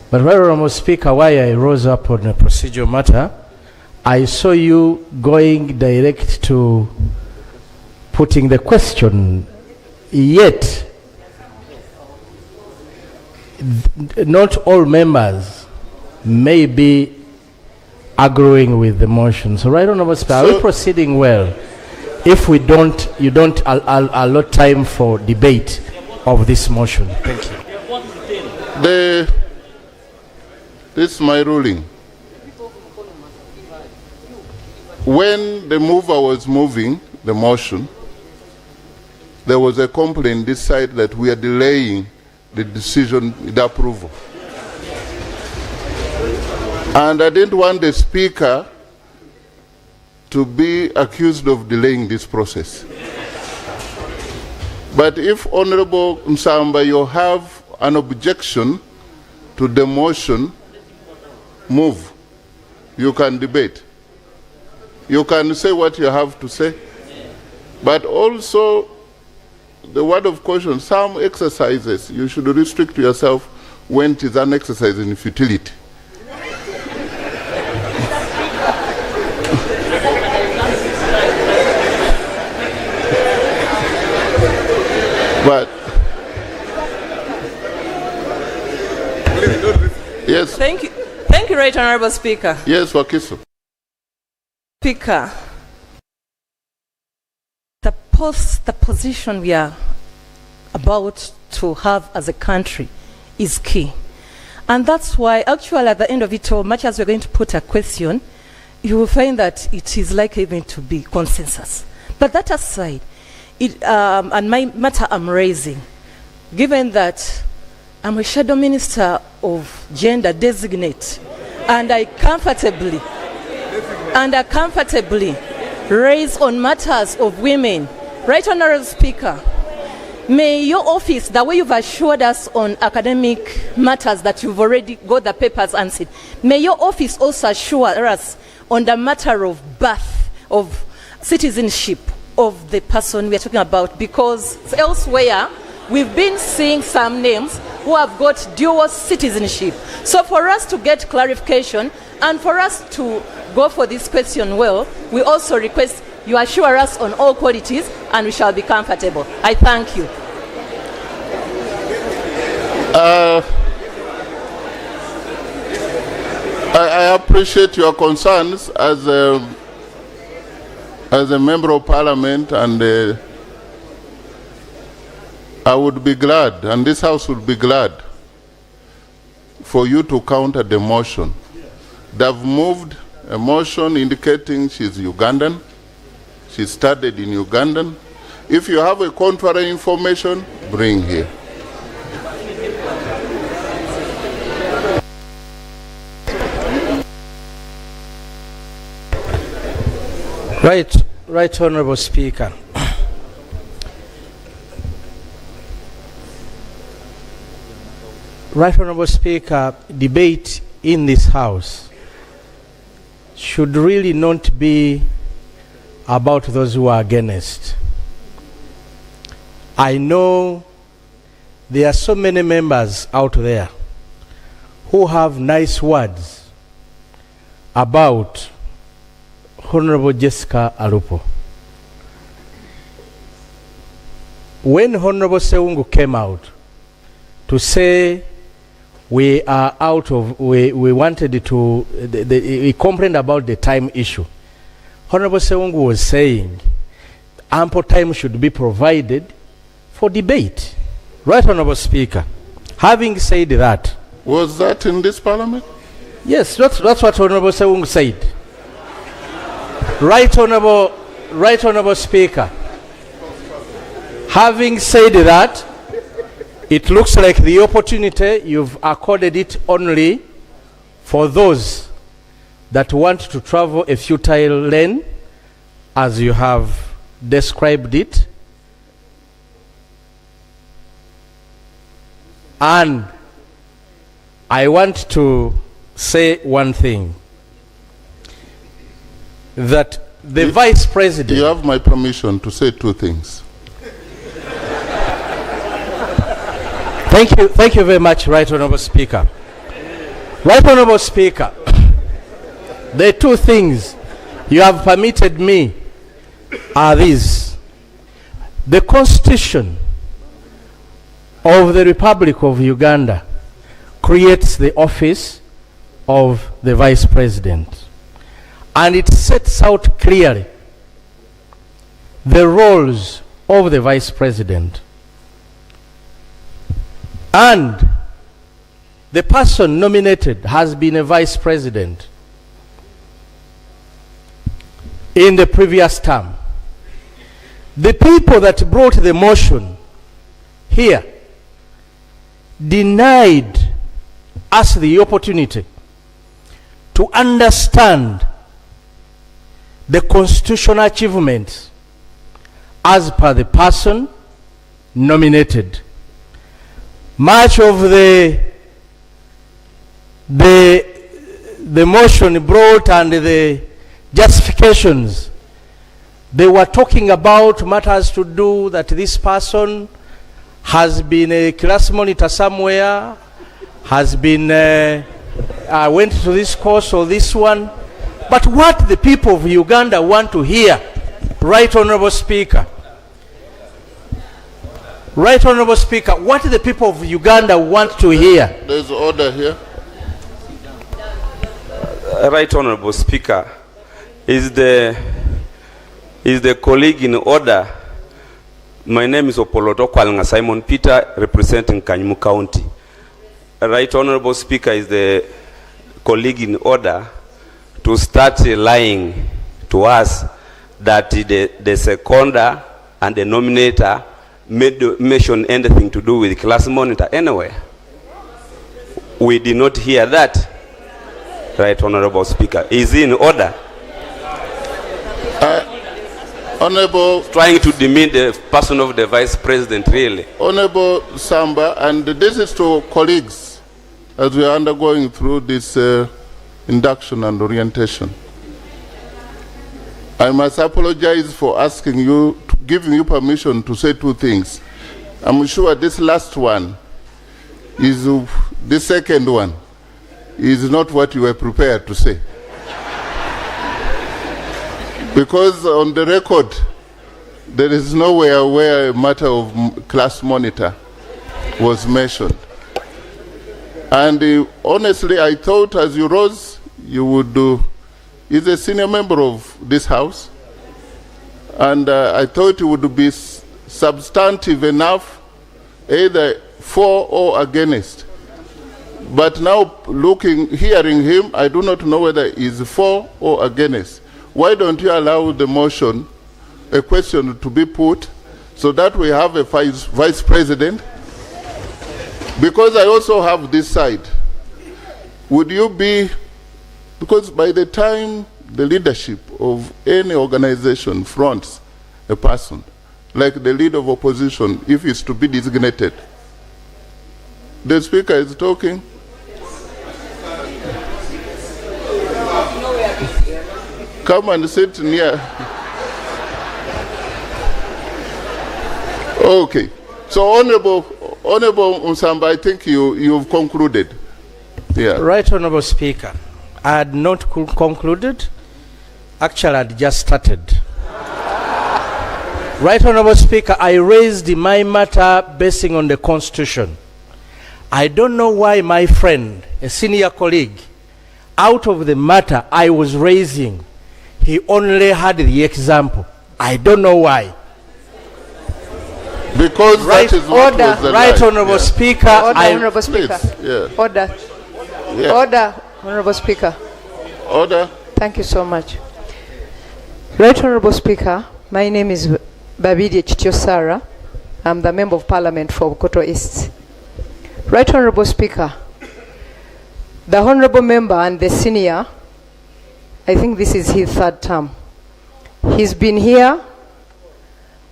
But Right Honorable Speaker, why I rose up on a procedural matter, I saw you going direct to putting the question, yet not all members may be agreeing with the motion. So Right Honorable Speaker, are we proceeding well if you don't allot time for debate of this motion? Thank you. This is my ruling. When the mover was moving the motion, there was a complaint this side that we are delaying the decision, the approval. And I didn't want the Speaker to be accused of delaying this process. But if Honorable Nsamba, you have an objection to the motion, move. You can debate. You can say what you have to say. But also, the word of caution, some exercises, you should restrict yourself when it is an exercise in futility. But, yes. Thank you. Thank you, Right Honorable Speaker. Yes, Wakiso. Speaker, the position we are about to have as a country is key. And that's why, actually, at the end of it all, much as we're going to put a question, you will find that it is likely even to be consensus. But that aside, and my matter I'm raising, given that I'm a shadow minister of gender designate, and I comfortably raise on matters of women. Right Honorable Speaker, may your office, the way you've assured us on academic matters that you've already got the papers answered, may your office also assure us on the matter of birth, of citizenship of the person we are talking about, because elsewhere we've been seeing some names who have got dual citizenship. So for us to get clarification and for us to go for this question well, we also request you assure us on all qualities and we shall be comfortable. I thank you. I appreciate your concerns as a member of parliament, and I would be glad, and this house would be glad, for you to counter the motion. They've moved a motion indicating she's Ugandan, she studied in Ugandan. If you have a contrary information, bring here. Right, Honorable Speaker. Right, Honorable Speaker, debate in this House should really not be about those who are against. I know there are so many members out there who have nice words about Honorable Jessica Alupo. When Honorable Sewungu came out to say we are out of, we wanted to, he complained about the time issue. Honorable Sewungu was saying ample time should be provided for debate. Right, Honorable Speaker. Having said that. Was that in this parliament? Yes, that's what Honorable Sewungu said. Right, Honorable Speaker. Having said that, it looks like the opportunity you've accorded it only for those that want to travel a futile lane, as you have described it. And I want to say one thing, that the Vice President... You have my permission to say two things. Thank you very much, Right Honorable Speaker. Right Honorable Speaker, the two things you have permitted me are these. The Constitution of the Republic of Uganda creates the office of the Vice President, and it sets out clearly the roles of the Vice President. And the person nominated has been a Vice President in the previous term. The people that brought the motion here denied us the opportunity to understand the constitutional achievements as per the person nominated. Much of the motion brought and the justifications, they were talking about matters to do that this person has been a class monitor somewhere, has been went to this course or this one. But what the people of Uganda want to hear, Right Honorable Speaker, Right Honorable Speaker, what the people of Uganda want to hear. There's order here. Right Honorable Speaker, is the colleague in order? My name is Opoloto Kwalanga Simon Peter, representing Kanyumu County. Right Honorable Speaker, is the colleague in order to start lying to us that the seconder and the nominator mention anything to do with class monitor anywhere? We did not hear that. Right Honorable Speaker, is he in order? Honorable, trying to demean the person of the Vice President, really. Honorable Samba, and this is to colleagues as we are undergoing through this induction and orientation. I must apologize for asking you, giving you permission to say two things. I'm sure this last one is the second one is not what you were prepared to say. Because on the record, there is nowhere where a matter of class monitor was mentioned. And honestly, I thought as you rose, you would do. He's a senior member of this house. And I thought you would be substantive enough, either for or against. But now hearing him, I do not know whether he's for or against. Why don't you allow the motion, a question to be put, so that we have a vice president? Because I also have this side. Would you be, because by the time the leadership of any organization fronts a person, like the leader of opposition, if it's to be designated, the speaker is talking. Come and sit near. Okay. So, Honorable Nsamba, I think you've concluded. Yeah. Right, Honorable Speaker. I had not concluded. Actually, I had just started. Right, Honorable Speaker, I raised my matter basing on the Constitution. I don't know why my friend, a senior colleague, out of the matter I was raising, he only had the example. I don't know why. Because right, that is what order. Was the Right, lie. Honorable Speaker. Order, Honorable Speaker. Yeah. Order. Yeah. Order, Honorable Speaker. Order. Thank you so much. Right, Honorable Speaker, my name is Babidi Chitiosara. I'm the Member of Parliament for Koto East. Right, Honorable Speaker, the Honorable Member and the Senior, I think this is his third term. He's been here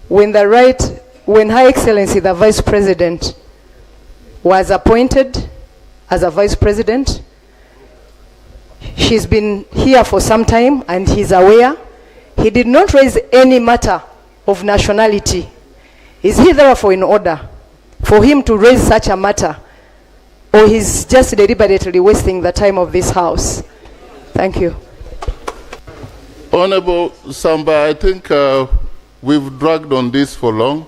when Her Excellency the Vice President was appointed as a Vice President. She's been here for some time and he's aware. He did not raise any matter of nationality. Is he therefore in order for him to raise such a matter, or he's just deliberately wasting the time of this House? Thank you. Honorable Samba, I think we've dragged on this for long.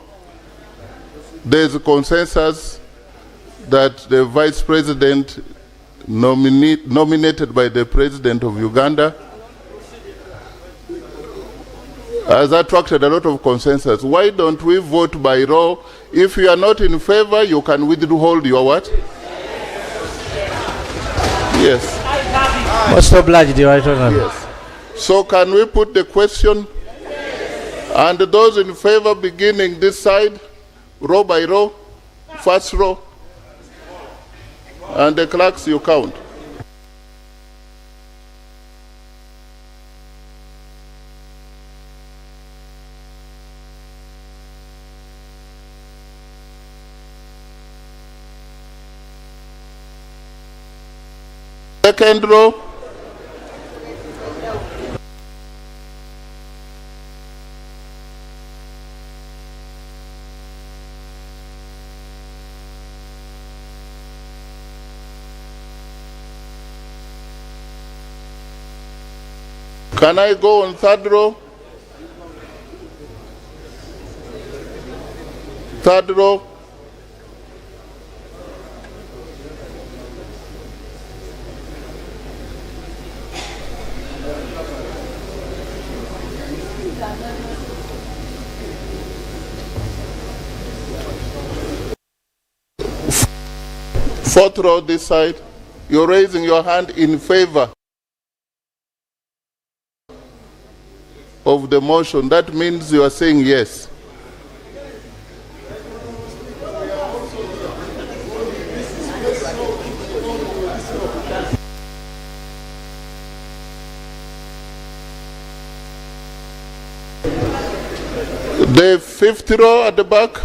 There's a consensus that the Vice President nominated by the President of Uganda has attracted a lot of consensus. Why don't we vote by roll? If you are not in favor, you can withhold your what? Yes. Most obliged, Right Honorable. Yes. So can we put the question? And those in favor beginning this side, row by row, first row, and the clerks you count. Second row. Can I go on third row? Third row. Fourth row this side. You're raising your hand in favor of the motion. That means you are saying yes. The fifth row at the back.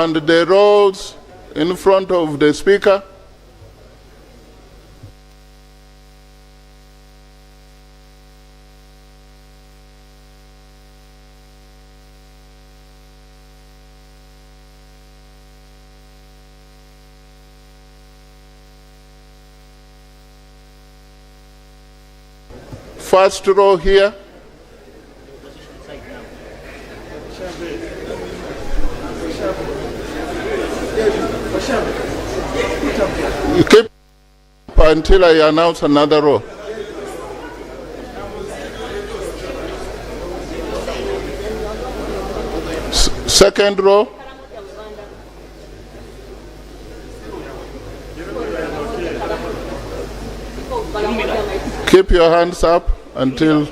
And the rows in front of the speaker. First row here. You keep until I announce another row. Second row. Keep your hands up until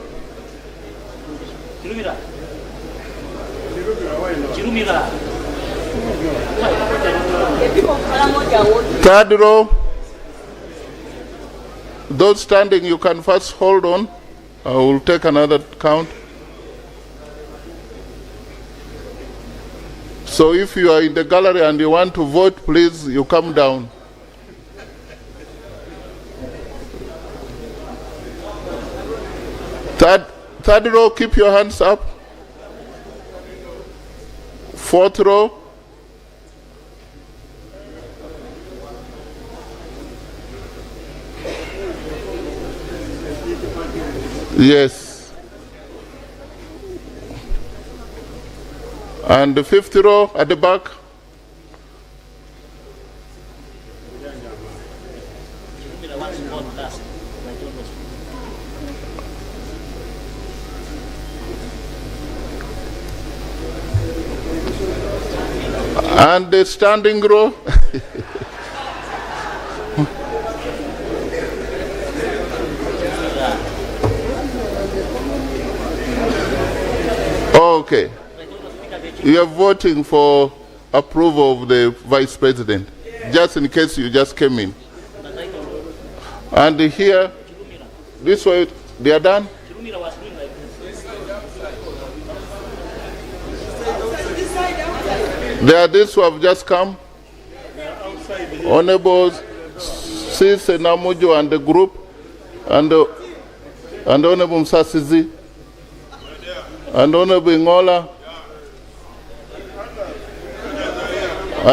third row. Those standing, you can first hold on. I will take another count. So if you are in the gallery and you want to vote, please, you come down. Third row, keep your hands up. Fourth row. Yes. And the fifth row at the back. And the standing row. Okay. You are voting for approval of the Vice President, just in case you just came in. And here, this way, they are done? There are these who have just come. Honorable Sis Namujo and the group, and Honorable Msasizi, and Honorable Ngola,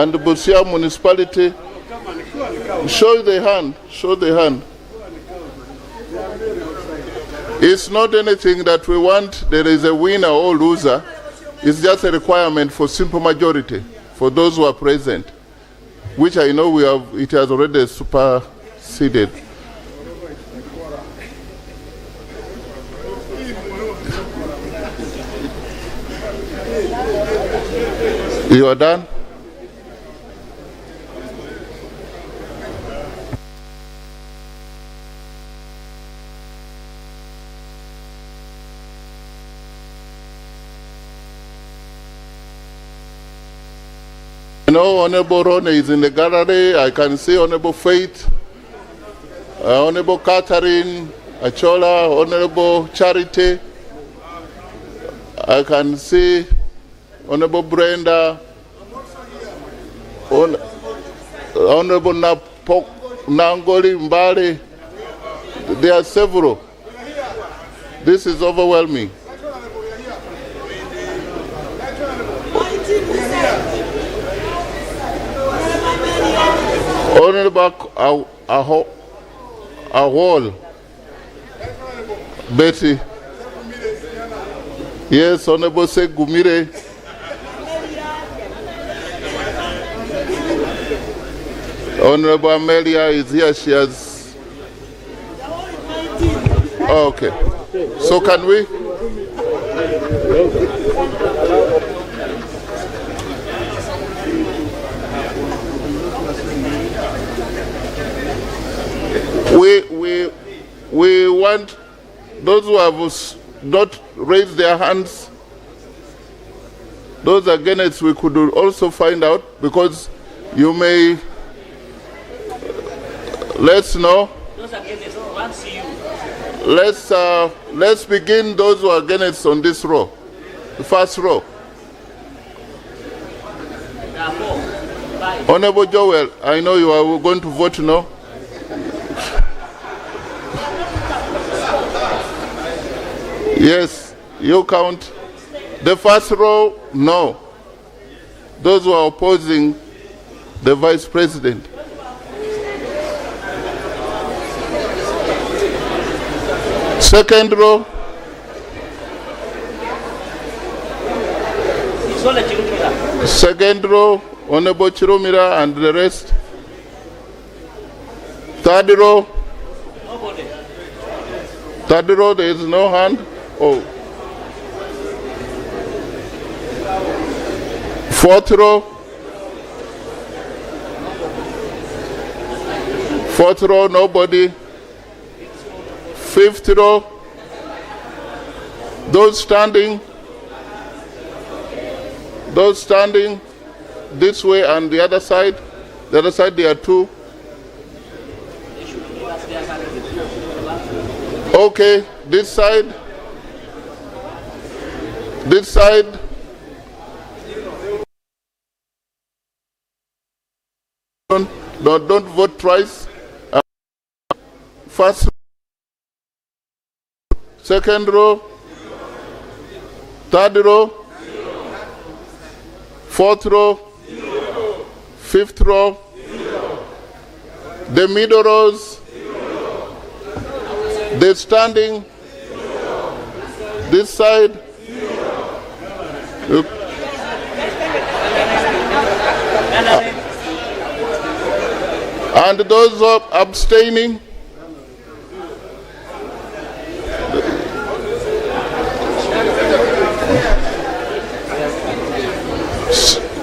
and the Busia municipality. Show the hand, show the hand. It's not anything that we want, there is a winner or loser. It's just a requirement for simple majority for those who are present, which I know we have, it has already superseded. You are done? You know, Honorable Rone is in the gallery. I can see Honorable Faith, Honorable Catherine Achola, Honorable Charity. I can see Honorable Brenda, Honorable Nangoli Mbali. There are several. This is overwhelming. Honorable Ahol, Betty. Yes, Honorable Segumire. Honorable Amelia is here. She has. Oh, okay. So can we? We want those who have not raised their hands, those against, we could also find out, because you may, let's know. Let's begin those who are against on this row, the first row. Honorable Joel, I know you are going to vote no. Yes, you count. The first row, no. Those who are opposing the Vice President. Second row. Second row, Honorable Chirumira and the rest. Third row. Third row, there is no hand. Oh. Fourth row. Fourth row, nobody. Fifth row. Those standing this way and the other side. The other side, there are two. Okay, this side. This side. Don't vote twice. First, second row, third row, fourth row, fifth row, the middle rows, the standing, this side. And those who are abstaining,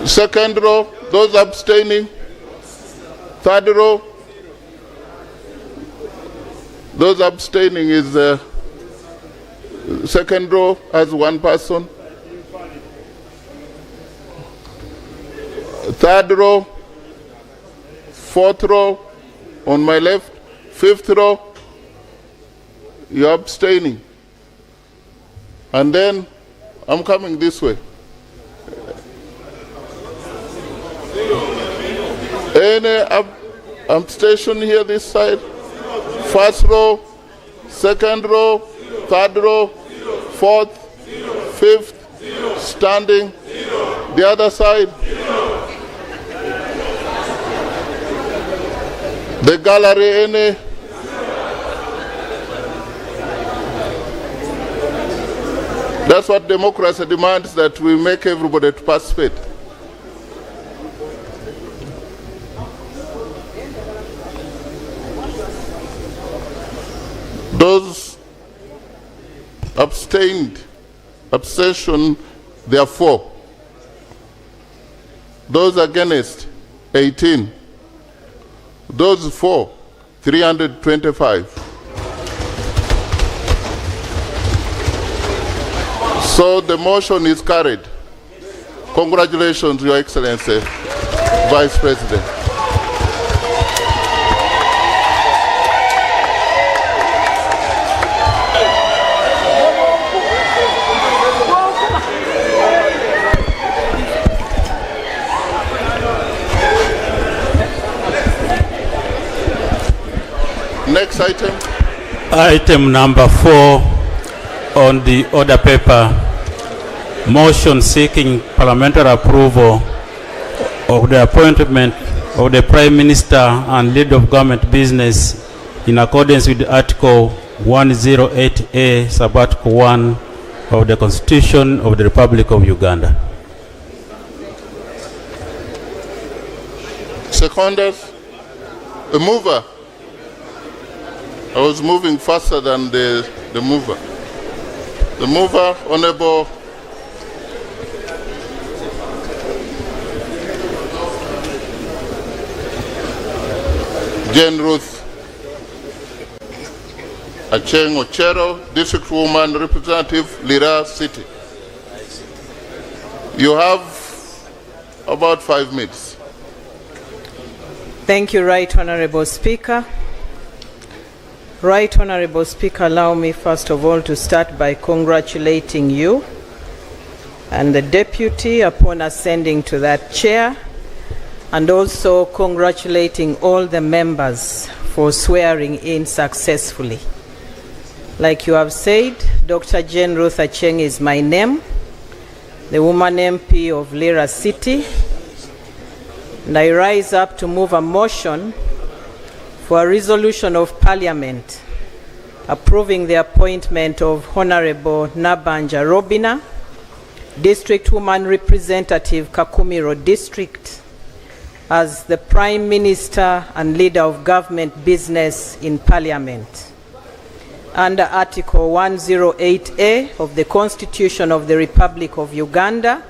second row, those abstaining, third row, those abstaining is second row has one person, third row, fourth row on my left, fifth row, you're abstaining. And then I'm coming this way. Any abstention here this side? First row, second row, third row, fourth, fifth, standing. The other side. The gallery, any? That's what democracy demands, that we make everybody to participate. Those abstention, there are 4. Those against, 18. Those for, 325. So the motion is carried. Congratulations, Your Excellency, Vice President. Next item. Item number 4 on the order paper, motion seeking parliamentary approval of the appointment of the Prime Minister and lead of government business in accordance with Article 108A, Sub-Article 1 of the Constitution of the Republic of Uganda. Seconders, a mover. I was moving faster than the mover. The mover, Honorable Jane Ruth Acheng Ochero, District Woman Representative, Lira City. You have about 5 minutes. Thank you, Right Honorable Speaker. Right Honorable Speaker, allow me first of all to start by congratulating you and the Deputy upon ascending to that chair. and also congratulating all the members for swearing in successfully. Like you have said, Dr. Jane Ruth Acheng is my name, the woman MP of Lira City, and I rise up to move a motion for a resolution of Parliament approving the appointment of Honorable Nabanja Robina, District Woman Representative Kakumiro District, as the Prime Minister and Leader of Government Business in Parliament. Under Article 108A of the Constitution of the Republic of Uganda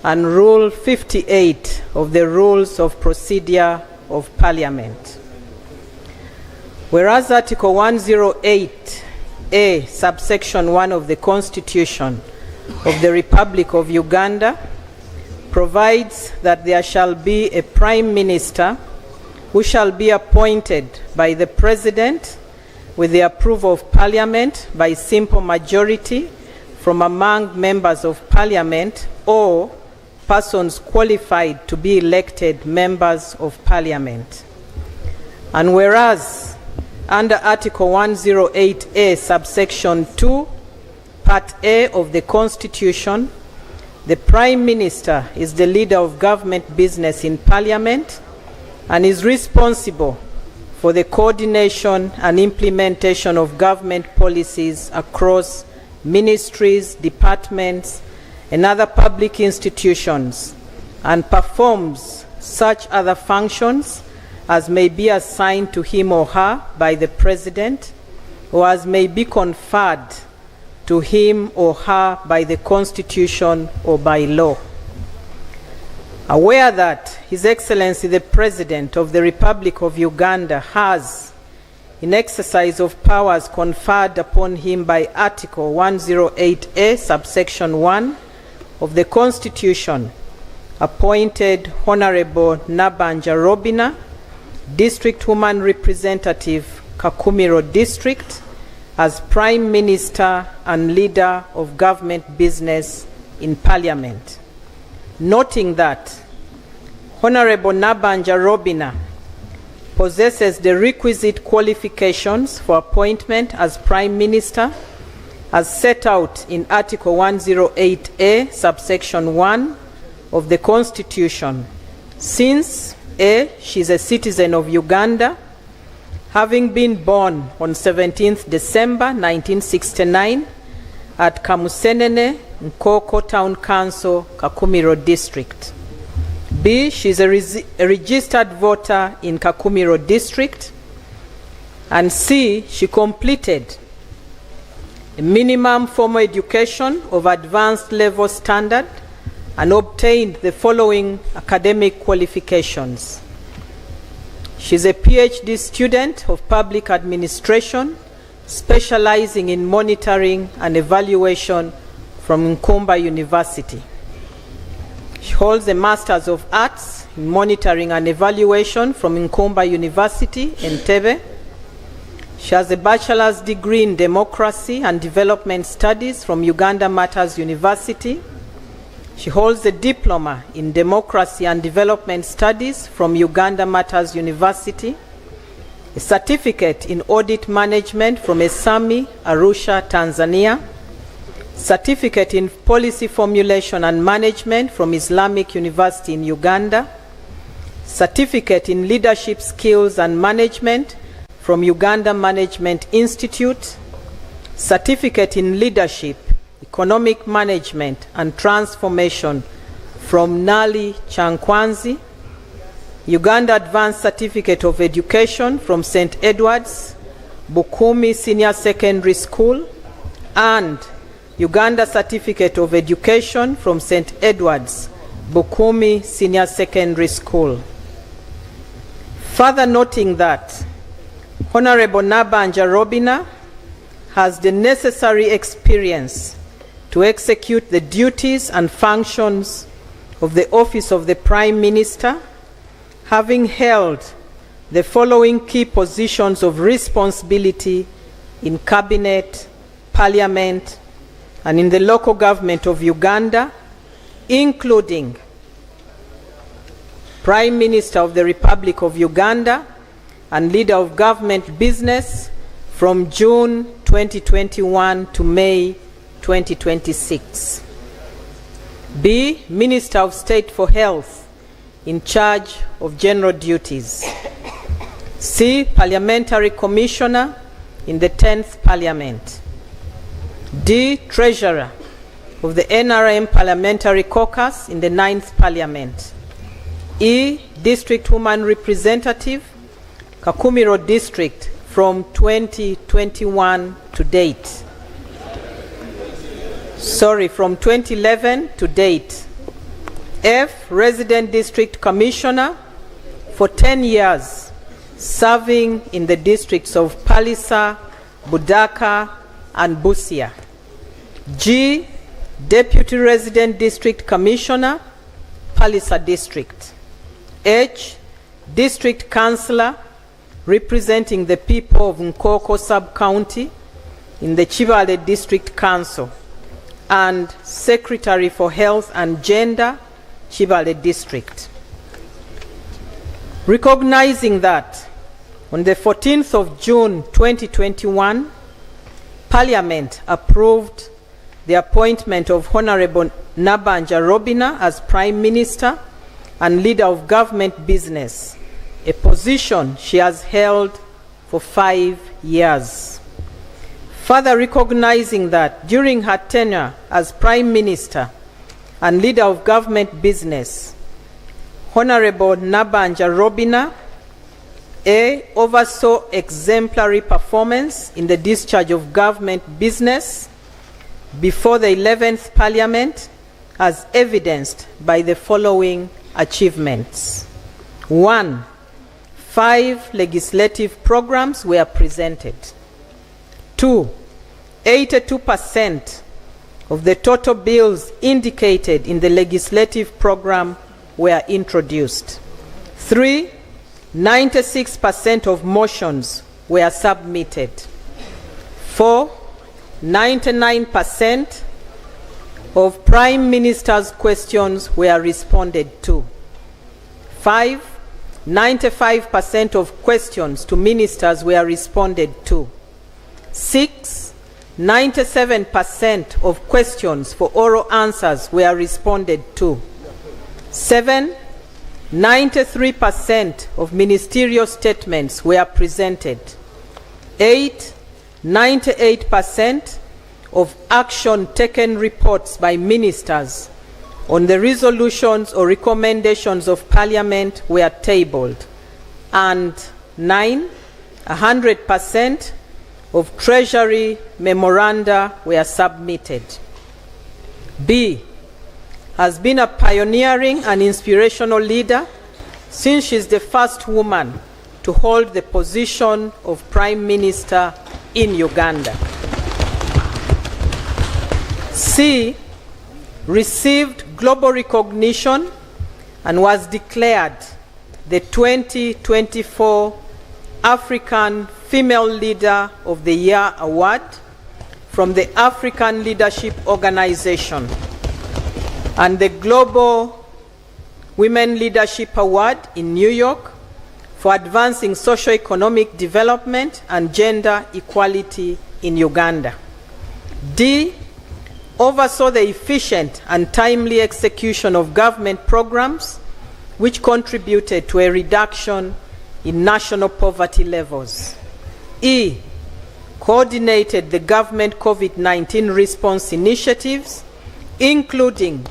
and Rule 58 of the Rules of Procedure of Parliament. Whereas Article 108A, subsection 1 of the Constitution of the Republic of Uganda provides that there shall be a Prime Minister who shall be appointed by the President with the approval of Parliament by simple majority from among members of Parliament or persons qualified to be elected members of Parliament. And whereas under Article 108A, subsection 2, Part A of the Constitution, the Prime Minister is the leader of government business in Parliament and is responsible for the coordination and implementation of government policies across ministries, departments, and other public institutions, and performs such other functions as may be assigned to him or her by the President, or as may be conferred to him or her by the Constitution or by law. Aware that His Excellency the President of the Republic of Uganda has, in exercise of powers conferred upon him by Article 108A, subsection 1 of the Constitution, appointed Honorable Nabanja Robina, District Woman Representative Kakumiro District, as Prime Minister and Leader of Government Business in Parliament. Noting that Honorable Nabanja Robina possesses the requisite qualifications for appointment as Prime Minister as set out in Article 108A, subsection 1 of the Constitution, since A, she is a citizen of Uganda, having been born on 17th December 1969 at Kamusenene, Nkoko Town Council, Kakumiro District. B, she is a registered voter in Kakumiro District. And C, she completed a minimum formal education of advanced level standard and obtained the following academic qualifications. She is a PhD student of public administration, specializing in monitoring and evaluation from Nkumba University. She holds a Master's of Arts in Monitoring and Evaluation from Nkumba University, Entebbe. She has a bachelor's degree in Democracy and Development Studies from Uganda Matters University. She holds a diploma in Democracy and Development Studies from Uganda Matters University, a certificate in Audit Management from ESAMI, Arusha, Tanzania, certificate in Policy Formulation and Management from Islamic University in Uganda, certificate in Leadership Skills and Management from Uganda Management Institute, certificate in Leadership, Economic Management and Transformation from Nali Chankwanzi, Uganda Advanced Certificate of Education from St. Edward's, Bukumi Senior Secondary School, and Uganda Certificate of Education from St. Edward's, Bukumi Senior Secondary School. Further noting that Honorable Nabanja Robina has the necessary experience to execute the duties and functions of the office of the Prime Minister, having held the following key positions of responsibility in Cabinet, Parliament, and in the local government of Uganda, including Prime Minister of the Republic of Uganda and Leader of Government Business from June 2021 to May 2026. B. Minister of State for Health in charge of general duties. C. Parliamentary Commissioner in the 10th Parliament. D. Treasurer of the NRM Parliamentary Caucus in the 9th Parliament. E. District Woman Representative, Kakumiro District from 2021 to date. From 2011 to date. F. Resident District Commissioner for 10 years, serving in the districts of Palisa, Budaka, and Busia. G. Deputy Resident District Commissioner, Palisa District. H. District Councillor, representing the people of Nkoko Sub-County in the Chibale District Council, and Secretary for Health and Gender, Chibale District. Recognizing that on the 14th of June 2021, Parliament approved the appointment of Honorable Nabanja Robina as Prime Minister and Leader of Government Business, a position she has held for 5 years. Further recognizing that during her tenure as Prime Minister and Leader of Government Business, Honorable Nabanja Robina A. oversaw exemplary performance in the discharge of government business before the 11th Parliament, as evidenced by the following achievements. 1. 5 legislative programs were presented. 2. 82% of the total bills indicated in the legislative program were introduced. 3. 96% of motions were submitted. 4. 99% of Prime Minister's questions were responded to. 5. 95% of questions to ministers were responded to. 6. 97% of questions for oral answers were responded to. 7. 93% of ministerial statements were presented. 8. 98% of action taken reports by ministers on the resolutions or recommendations of Parliament were tabled. And 9. 100% of Treasury memoranda were submitted. B. Has been a pioneering and inspirational leader since she is the first woman to hold the position of Prime Minister in Uganda. C. Received global recognition and was declared the 2024 African Female Leader of the Year Award from the African Leadership Organization and the Global Women Leadership Award in New York for advancing socio-economic development and gender equality in Uganda. D. Oversaw the efficient and timely execution of government programs which contributed to a reduction in national poverty levels. E. Coordinated the government COVID-19 response initiatives, including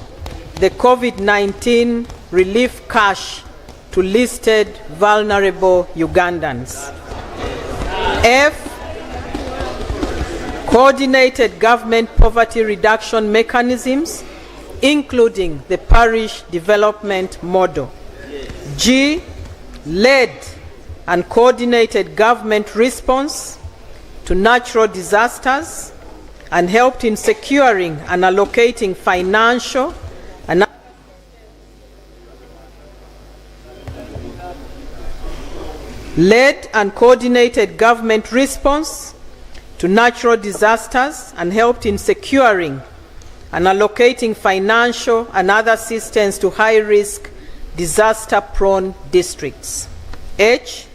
the COVID-19 relief cash to listed vulnerable Ugandans. F. Coordinated government poverty reduction mechanisms, including the parish development model. G. Led and coordinated government response to natural disasters and helped in securing and allocating financial and led and coordinated government response to natural disasters and helped in securing and allocating financial and other assistance to high-risk disaster-prone districts. H,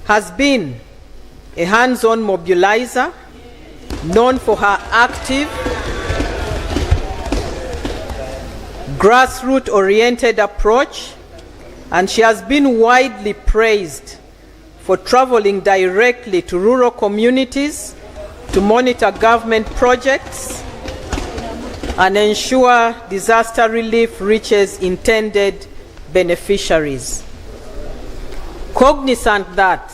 has been a hands-on mobilizer known for her active, grassroots-oriented approach, and she has been widely praised for traveling directly to rural communities to monitor government projects and ensure disaster relief reaches intended beneficiaries. Cognizant that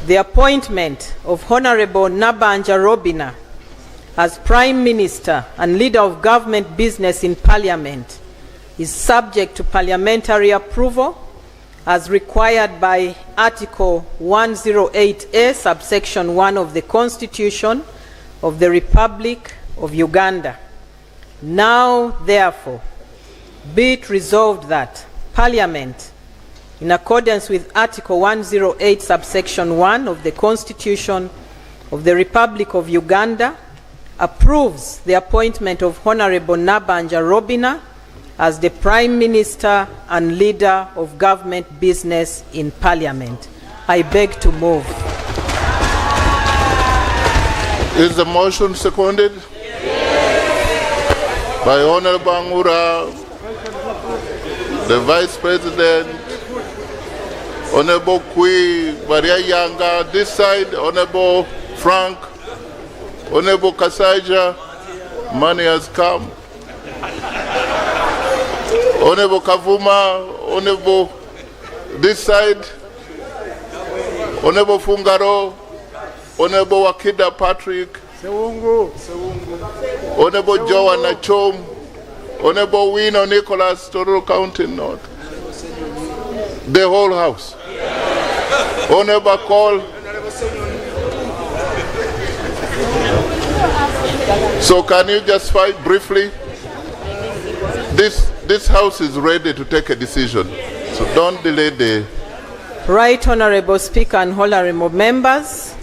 the appointment of Honorable Nabanja Robina as Prime Minister and Leader of Government Business in Parliament is subject to parliamentary approval as required by Article 108A, subsection 1 of the Constitution of the Republic of Uganda. Now, therefore, be it resolved that Parliament, in accordance with Article 108, subsection 1 of the Constitution of the Republic of Uganda, approves the appointment of Honorable Nabanja Robina as the Prime Minister and Leader of Government Business in Parliament. I beg to move. Is the motion seconded? Yes. By Honorable Angura, the Vice President, Honorable Kui, Maria Yanga, this side, Honorable Frank, Honorable Kasaija, money has come. Honorable Kavuma, Honorable this side, Honorable Fungaro, Honorable Wakida Patrick, Honorable Joanna Chom, Honorable Wino Nicholas, Tororo County North. The whole house. Honorable Call. So can you just fight briefly? This house is ready to take a decision. So don't delay the... Right, Honorable Speaker and honorable members.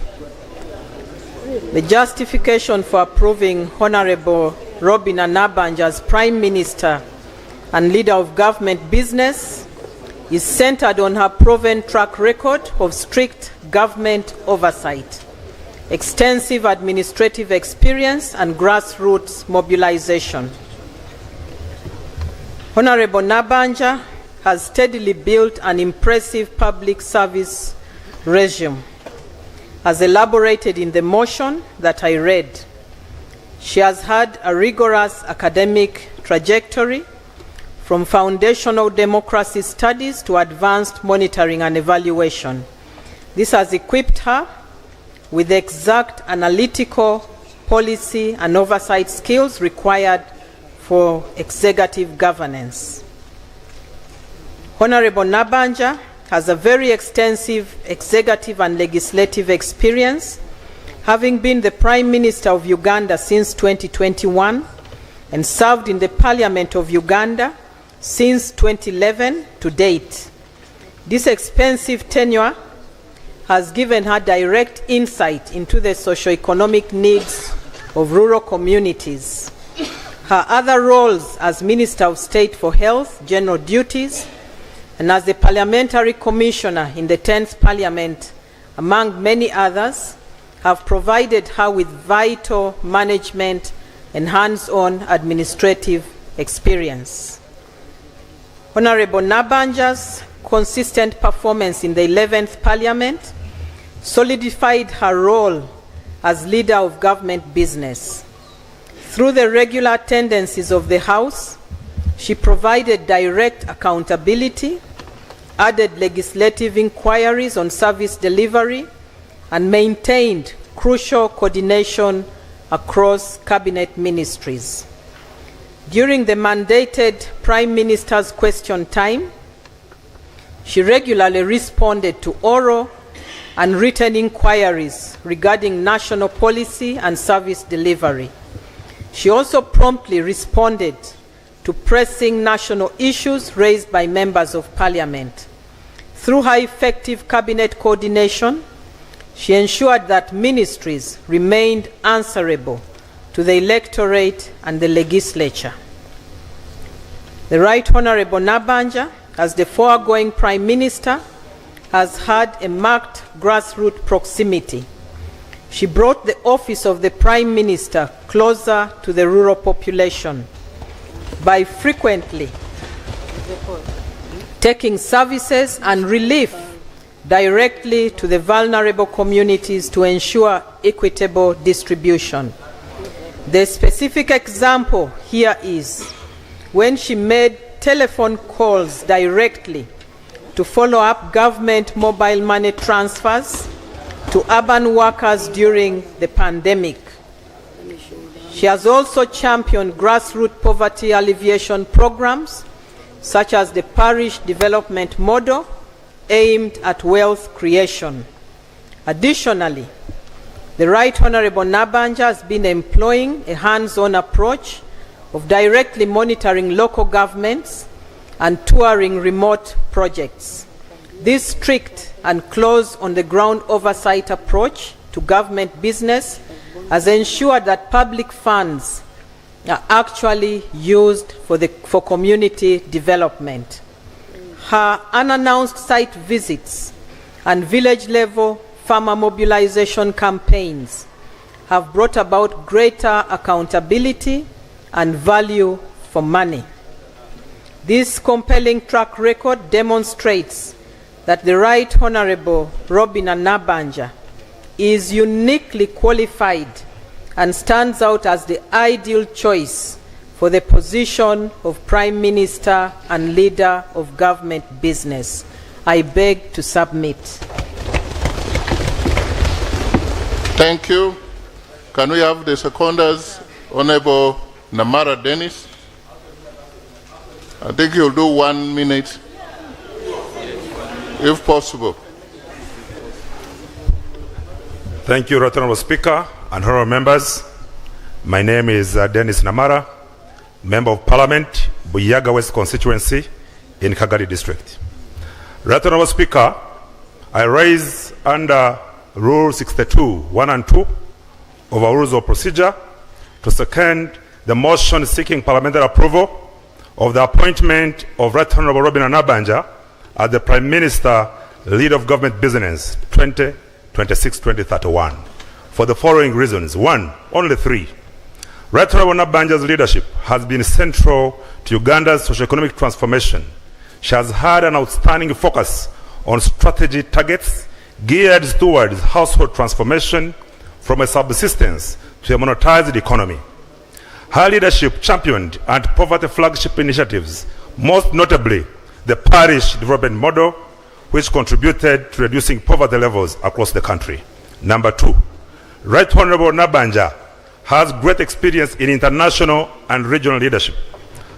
The justification for approving Honorable Robina Nabanja as Prime Minister and Leader of Government Business is centered on her proven track record of strict government oversight, extensive administrative experience, and grassroots mobilization. Honorable Nabanja has steadily built an impressive public service regime, as elaborated in the motion that I read. She has had a rigorous academic trajectory from foundational democracy studies to advanced monitoring and evaluation. This has equipped her with the exact analytical, policy, and oversight skills required for executive governance. Honorable Nabanja has a very extensive executive and legislative experience, having been the Prime Minister of Uganda since 2021 and served in the Parliament of Uganda since 2011 to date. This extensive tenure has given her direct insight into the socio-economic needs of rural communities. Her other roles as Minister of State for Health, General Duties, and as the Parliamentary Commissioner in the 10th Parliament, among many others, have provided her with vital management and hands-on administrative experience. Honorable Nabanja's consistent performance in the 11th Parliament solidified her role as Leader of Government Business. Through the regular tendencies of the House, she provided direct accountability, added legislative inquiries on service delivery, and maintained crucial coordination across cabinet ministries. During the mandated Prime Minister's question time, she regularly responded to oral and written inquiries regarding national policy and service delivery. She also promptly responded to pressing national issues raised by members of Parliament. Through her effective cabinet coordination, she ensured that ministries remained answerable to the electorate and the legislature. The Right Honorable Nabanja, as the foregoing Prime Minister, has had a marked grassroots proximity. She brought the office of the Prime Minister closer to the rural population by frequently taking services and relief directly to the vulnerable communities to ensure equitable distribution. The specific example here is when she made telephone calls directly to follow up government mobile money transfers to urban workers during the pandemic. She has also championed grassroots poverty alleviation programs, such as the parish development model aimed at wealth creation. Additionally, the Right Honorable Nabanja has been employing a hands-on approach of directly monitoring local governments and touring remote projects. This strict and close on-the-ground oversight approach to government business has ensured that public funds are actually used for community development. Her unannounced site visits and village-level farmer mobilization campaigns have brought about greater accountability and value for money. This compelling track record demonstrates that the Right Honorable Robina Nabanja is uniquely qualified and stands out as the ideal choice for the position of Prime Minister and leader of government business. I beg to submit. Thank you. Can we have the seconders? Honorable Namara Dennis. I think you'll do 1 minute, if possible. Thank you, Right Honorable Speaker and honorable members. My name is Dennis Namara, Member of Parliament, Buyaga West Constituency in Kagari District. Right Honorable Speaker, I raise under Rule 62, 1 and 2 of our Rules of Procedure to second the motion seeking parliamentary approval of the appointment of Right Honorable Robina Nabanja as the Prime Minister, Leader of Government Business 2026-2031 for the following reasons. 1, only 3. Right Honorable Nabanja's leadership has been central to Uganda's socioeconomic transformation. She has had an outstanding focus on strategy targets geared towards household transformation from a subsistence to a monetized economy. Her leadership championed anti-poverty flagship initiatives, most notably the parish development model, which contributed to reducing poverty levels across the country. Number 2, Right Honorable Nabanja has great experience in international and regional leadership.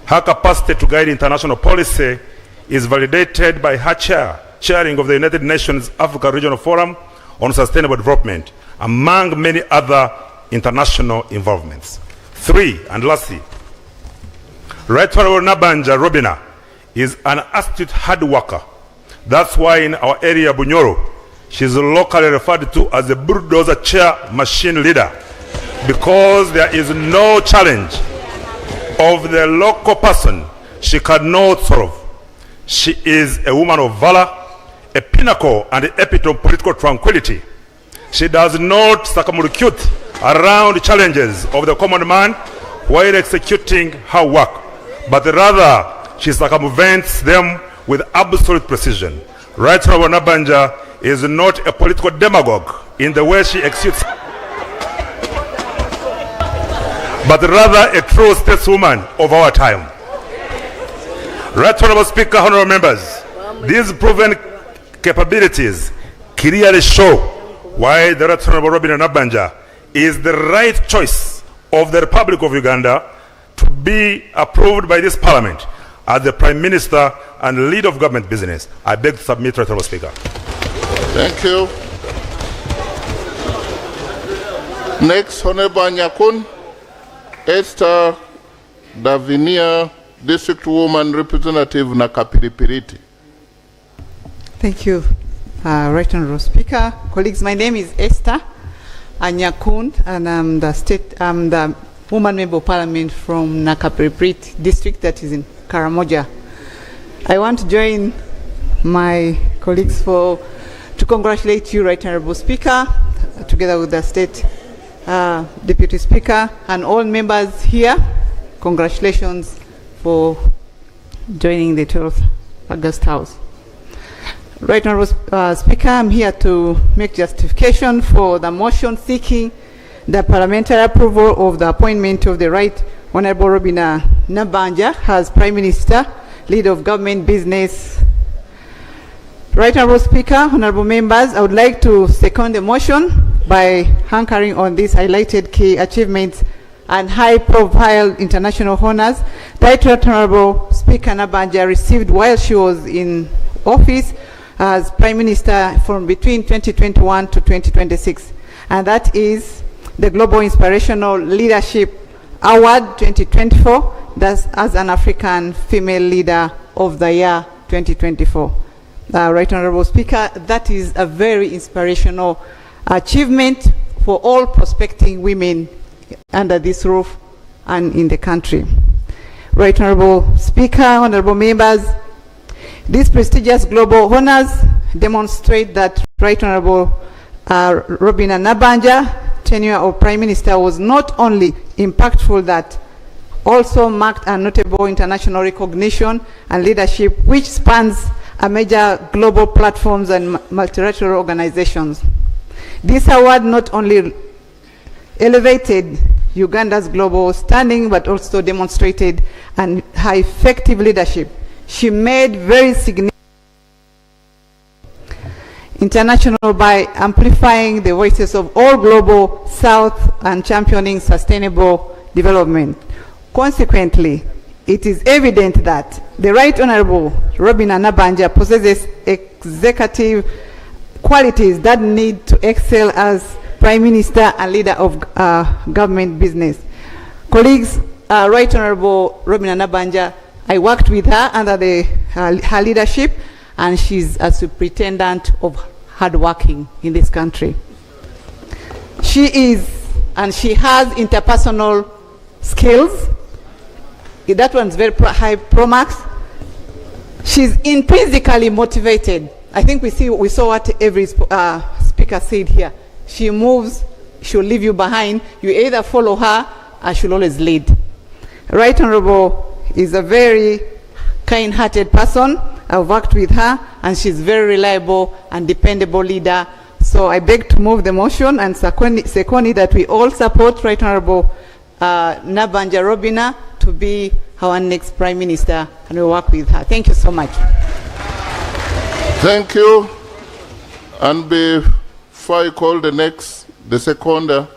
Her capacity to guide international policy is validated by her chairing of the United Nations Africa Regional Forum on Sustainable Development, among many other international involvements. 3, and lastly, Right Honorable Nabanja Robina is an astute hard worker. That's why in our area, Bunyoro, she's locally referred to as the bulldozer chair machine leader, because there is no challenge of the local person she cannot solve. She is a woman of valor, a pinnacle and the epitome of political tranquility. She does not circumambulate around challenges of the common man while executing her work, but rather she circumvents them with absolute precision. Right Honorable Nabanja is not a political demagogue in the way she executes, but rather a true stateswoman of our time. Right Honorable Speaker, honorable members, these proven capabilities clearly show why the Right Honorable Robina Nabanja is the right choice of the Republic of Uganda to be approved by this Parliament as the Prime Minister and leader of government business. I beg to submit, Right Honorable Speaker. Thank you. Next, Honorable Nyakun, Esther Davinia, District Woman Representative Nakapiripiriti. Thank you, Right Honorable Speaker. Colleagues, my name is Esther Anyakun, and I'm the Woman Member of Parliament from Nakapiripiriti District, that is in Karamoja. I want to join my colleagues to congratulate you, Right Honorable Speaker, together with the State Deputy Speaker and all members here. Congratulations for joining the 12th August House. Right Honorable Speaker, I'm here to make justification for the motion seeking the parliamentary approval of the appointment of the Right Honorable Robina Nabanja as Prime Minister, Leader of Government Business. Right Honorable Speaker, Honorable Members, I would like to second the motion by hankering on these highlighted key achievements and high-profile international honors that Right Honorable Speaker Nabanja received while she was in office as Prime Minister from between 2021 to 2026, and that is the Global Inspirational Leadership Award 2024, that's as an African Female Leader of the Year 2024. Right Honorable Speaker, that is a very inspirational achievement for all prospecting women under this roof and in the country. Right Honorable Speaker, Honorable Members, these prestigious global honors demonstrate that Right Honorable Robina Nabanja tenure of Prime Minister was not only impactful, that also marked a notable international recognition and leadership which spans a major global platforms and multilateral organizations. This award not only elevated Uganda's global standing but also demonstrated an high effective leadership. She made very significant international by amplifying the voices of all global South and championing sustainable development. Consequently, it is evident that the Right Honorable Robina Nabanja possesses executive qualities that need to excel as Prime Minister and leader of government business. Colleagues, Right Honorable Robina Nabanja, I worked with her under her leadership, and she's a superintendent of hardworking in this country. She is, and she has interpersonal skills. That one's very high pro max. She's intrinsically motivated. I think we saw what every speaker said here. She moves, she'll leave you behind. You either follow her or she'll always lead. Right Honorable is a very kind-hearted person. I've worked with her, and she's very reliable and dependable leader. So I beg to move the motion and second that we all support Right Honorable Nabanja Robina to be our next Prime Minister, and we'll work with her. Thank you so much. Thank you. And before I call the seconder,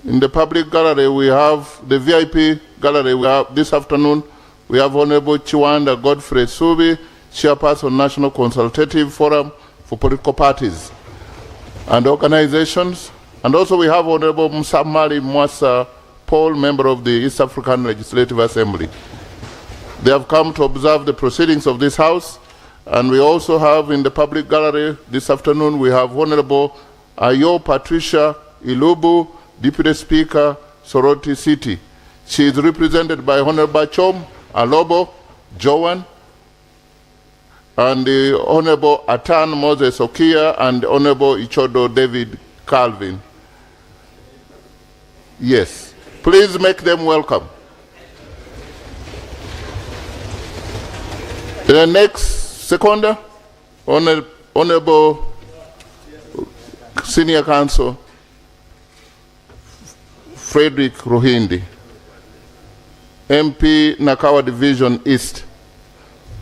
in the public gallery, we have the VIP gallery. We have this afternoon, we have Honorable Chiwanda Godfrey Subi, Chairperson, National Consultative Forum for Political Parties and Organizations. And also we have Honorable Msamali Mwasa Paul, member of the East African Legislative Assembly. They have come to observe the proceedings of this House. And we also have in the public gallery this afternoon, we have Honorable Ayo Patricia Ilubu, Deputy Speaker, Soroti City. She is represented by Honorable Chom Alobo Joan, and the Honorable Atan Moses Okia, and Honorable Ichodo David Calvin. Yes, please make them welcome. The next seconder, Honorable Senior Counsel Frederick Ruhindi, MP Nakawa Division East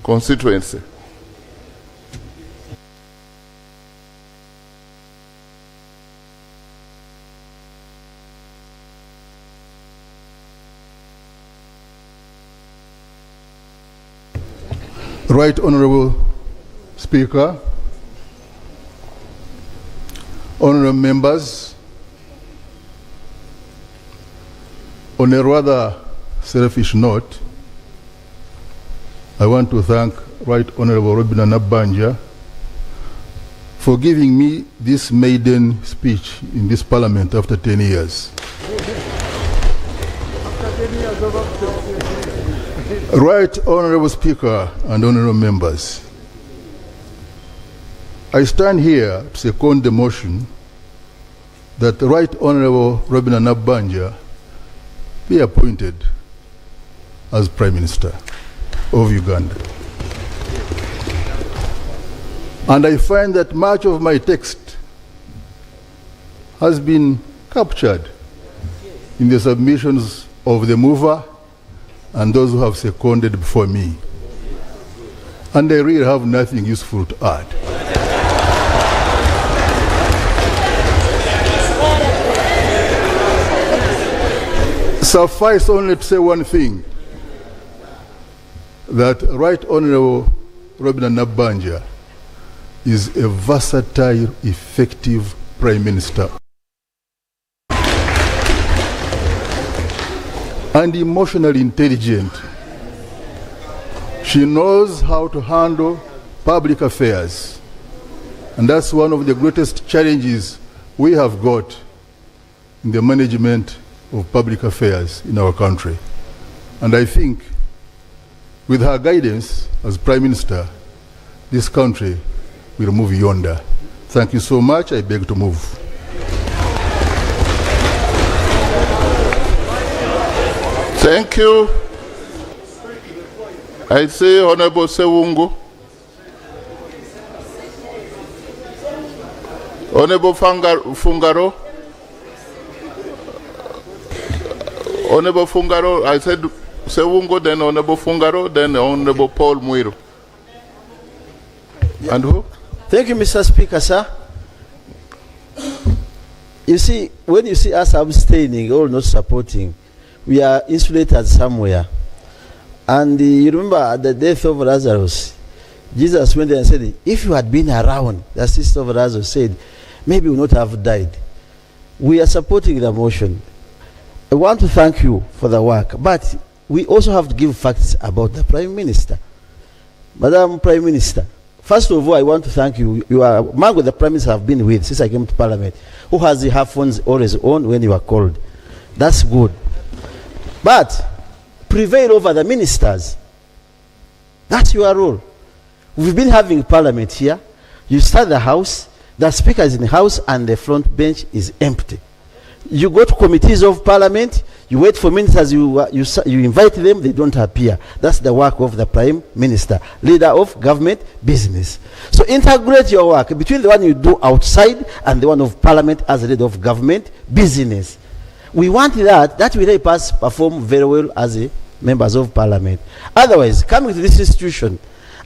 constituency. Right Honorable Speaker, honorable members, on a rather selfish note, I want to thank Right Honorable Robina Nabanja for giving me this maiden speech in this parliament after 10 years. Right Honorable Speaker and honorable members, I stand here to second the motion that the Right Honorable Robina Nabbanja be appointed as Prime Minister of Uganda. And I find that much of my text has been captured in the submissions of the mover and those who have seconded before me. And I really have nothing useful to add. Suffice only to say one thing, that Right Honorable Robina Nabbanja is a versatile, effective Prime Minister and emotionally intelligent. She knows how to handle public affairs, and that's one of the greatest challenges we have got in the management of public affairs in our country. And I think with her guidance as Prime Minister, this country will move yonder. Thank you so much. I beg to move. Thank you. I say Honorable Sewungu. Honorable Fungaro. Honorable Fungaro, I said Sewungu, then Honorable Fungaro, then Honorable Paul Muiru. And who? Thank you, Mr. Speaker, sir. You see, when you see us abstaining or not supporting, we are insulated somewhere. And you remember at the death of Lazarus, Jesus went there and said, if you had been around, the sister of Lazarus said, maybe you would not have died. We are supporting the motion. I want to thank you for the work, but we also have to give facts about the Prime Minister. Madam Prime Minister, first of all, I want to thank you. You are among the Prime Minister I've been with since I came to Parliament, who has her phones always on when you are called. That's good. But prevail over the ministers. That's your role. We've been having Parliament here. You start the House, the Speaker is in the House, and the front bench is empty. You go to committees of Parliament, you wait for ministers, you invite them, they don't appear. That's the work of the Prime Minister, leader of government business. So integrate your work between the one you do outside and the one of Parliament as a leader of government business. We want that will help us perform very well as a members of Parliament. Otherwise, coming to this institution,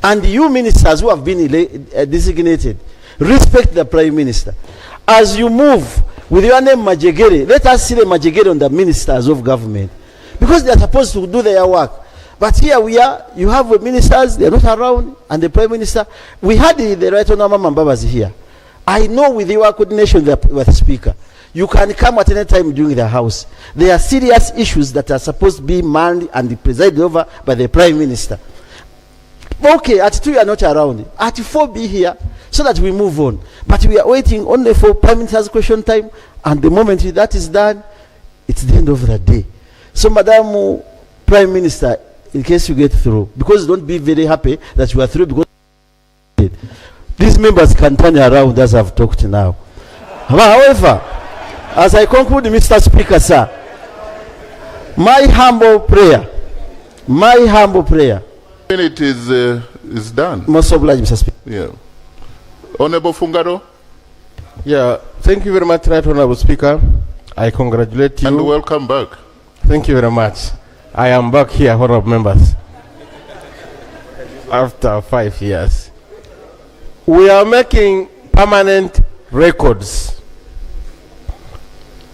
and you ministers who have been designated, respect the Prime Minister. As you move with your name Majegere, let us see the Majegere on the ministers of government, because they are supposed to do their work. But here we are, you have ministers, they are not around, and the Prime Minister. We had the Right Honorable Mambabazi here. I know with your coordination with the Speaker, you can come at any time during the House. There are serious issues that are supposed to be manned and presided over by the Prime Minister. Okay, at 2 you are not around. At 4 be here so that we move on. But we are waiting only for Prime Minister's question time, and the moment that is done, it's the end of the day. So, Madam Prime Minister, in case you get through, because don't be very happy that you are through, because these members can turn around as I've talked now. However, as I conclude, Mr. Speaker, sir, my humble prayer. It is done. Most obliged, Mr. Speaker. Yeah. Honorable Fungaro. Yeah, thank you very much, Right Honorable Speaker. I congratulate you. And welcome back. Thank you very much. I am back here, honorable members, after 5 years. We are making permanent records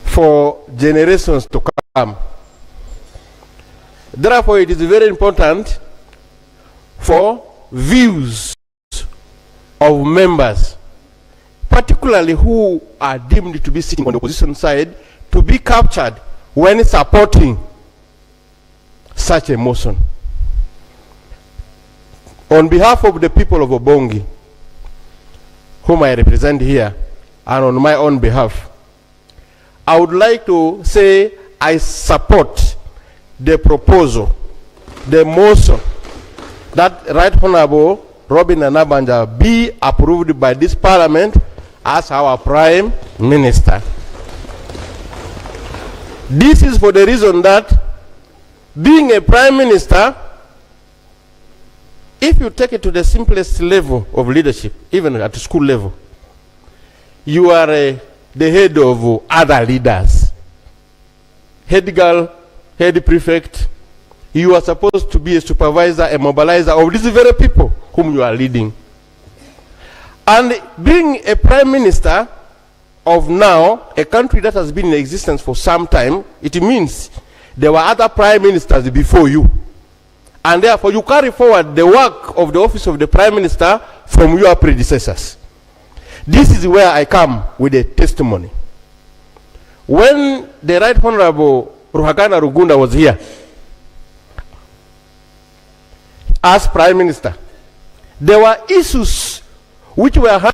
for generations to come. Therefore, it is very important for views of members, particularly who are deemed to be sitting on the opposition side, to be captured when supporting such a motion. On behalf of the people of Obongi, whom I represent here, and on my own behalf, I would like to say I support the proposal the motion that Right Honorable Robin Anabanja be approved by this Parliament as our Prime Minister. This is for the reason that being a Prime Minister, if you take it to the simplest level of leadership, even at school level, you are the head of other leaders. Head girl, head prefect. You are supposed to be a supervisor, a mobilizer of these very people whom you are leading. And being a Prime Minister of now, a country that has been in existence for some time, it means there were other Prime Ministers before you. And therefore you carry forward the work of the office of the Prime Minister from your predecessors. This is where I come with a testimony. When the Right Honorable Ruhakana Rugunda was here as Prime Minister, there were issues which were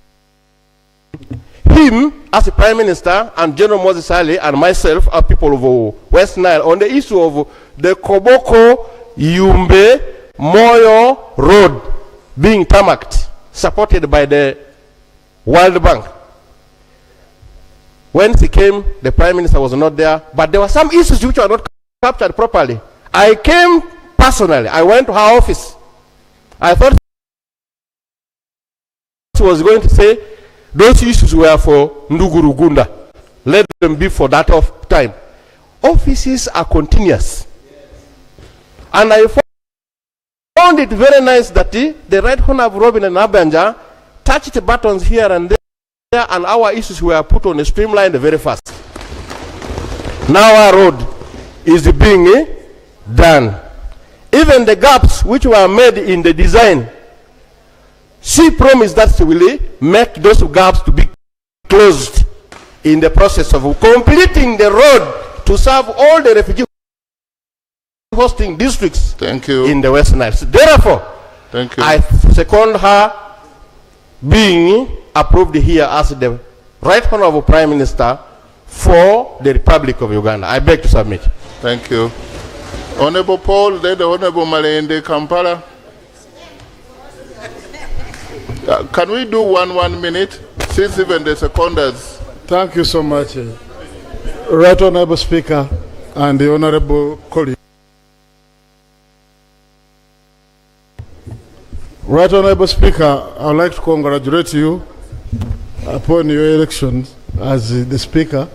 him as a Prime Minister and General Moses Ali and myself are people of West Nile on the issue of the Koboko Yumbe Moyo Road being tarmacked, supported by the World Bank. When he came, the Prime Minister was not there, but there were some issues which were not captured properly. I came personally, I went to her office. I thought she was going to say those issues were for Ndugu Rugunda. Let them be for that of time. Offices are continuous. And I found it very nice that the Right Honorable Robin and Abanja touched buttons here and there, and our issues were put on a streamline very fast. Now our road is being done. Even the gaps which were made in the design, she promised that she will make those gaps to be closed in the process of completing the road to serve all the refugee hosting districts in the Western Nile. Therefore, I second her being approved here as the Right Honorable Prime Minister for the Republic of Uganda. I beg to submit. Thank you. Honorable Paul, then the Honorable Malende Kampala. Can we do 1 minute, since even the seconders? Thank you so much. Right Honorable Speaker and the Honorable colleague. Right Honorable Speaker, I would like to congratulate you upon your election as the Speaker.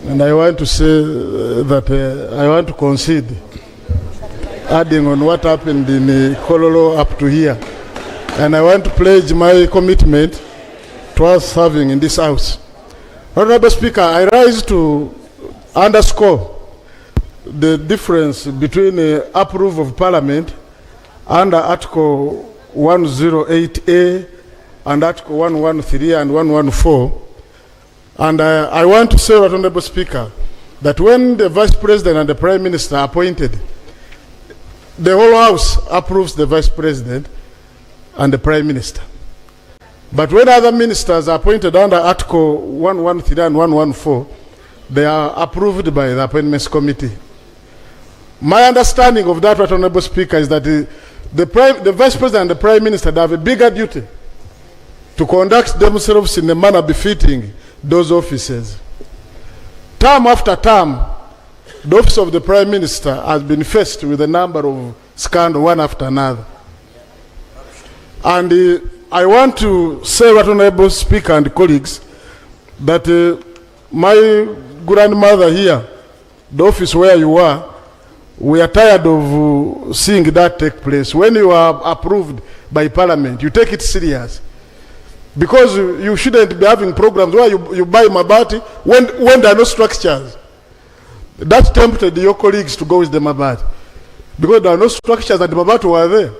And I want to say that I want to concede, adding on what happened in Kololo up to here. And I want to pledge my commitment towards serving in this House. Honorable Speaker, I rise to underscore the difference between approval of Parliament under Article 108A and Article 113 and 114. And I want to say, Honorable Speaker, that when the Vice President and the Prime Minister are appointed, the whole House approves the Vice President and the Prime Minister. But when other ministers are appointed under Article 113 and 114, they are approved by the Appointments Committee. My understanding of that, Honorable Speaker, is that the Vice President and the Prime Minister have a bigger duty to conduct themselves in a manner befitting those offices. Term after term, the office of the Prime Minister has been faced with a number of scandals, one after another. And I want to say, Honorable Speaker and colleagues, that my grandmother here, the office where you are, we are tired of seeing that take place. When you are approved by Parliament, you take it serious. Because you shouldn't be having programs where you buy Mabati when there are no structures. That tempted your colleagues to go with the Mabati. Because there are no structures and the Mabati were there.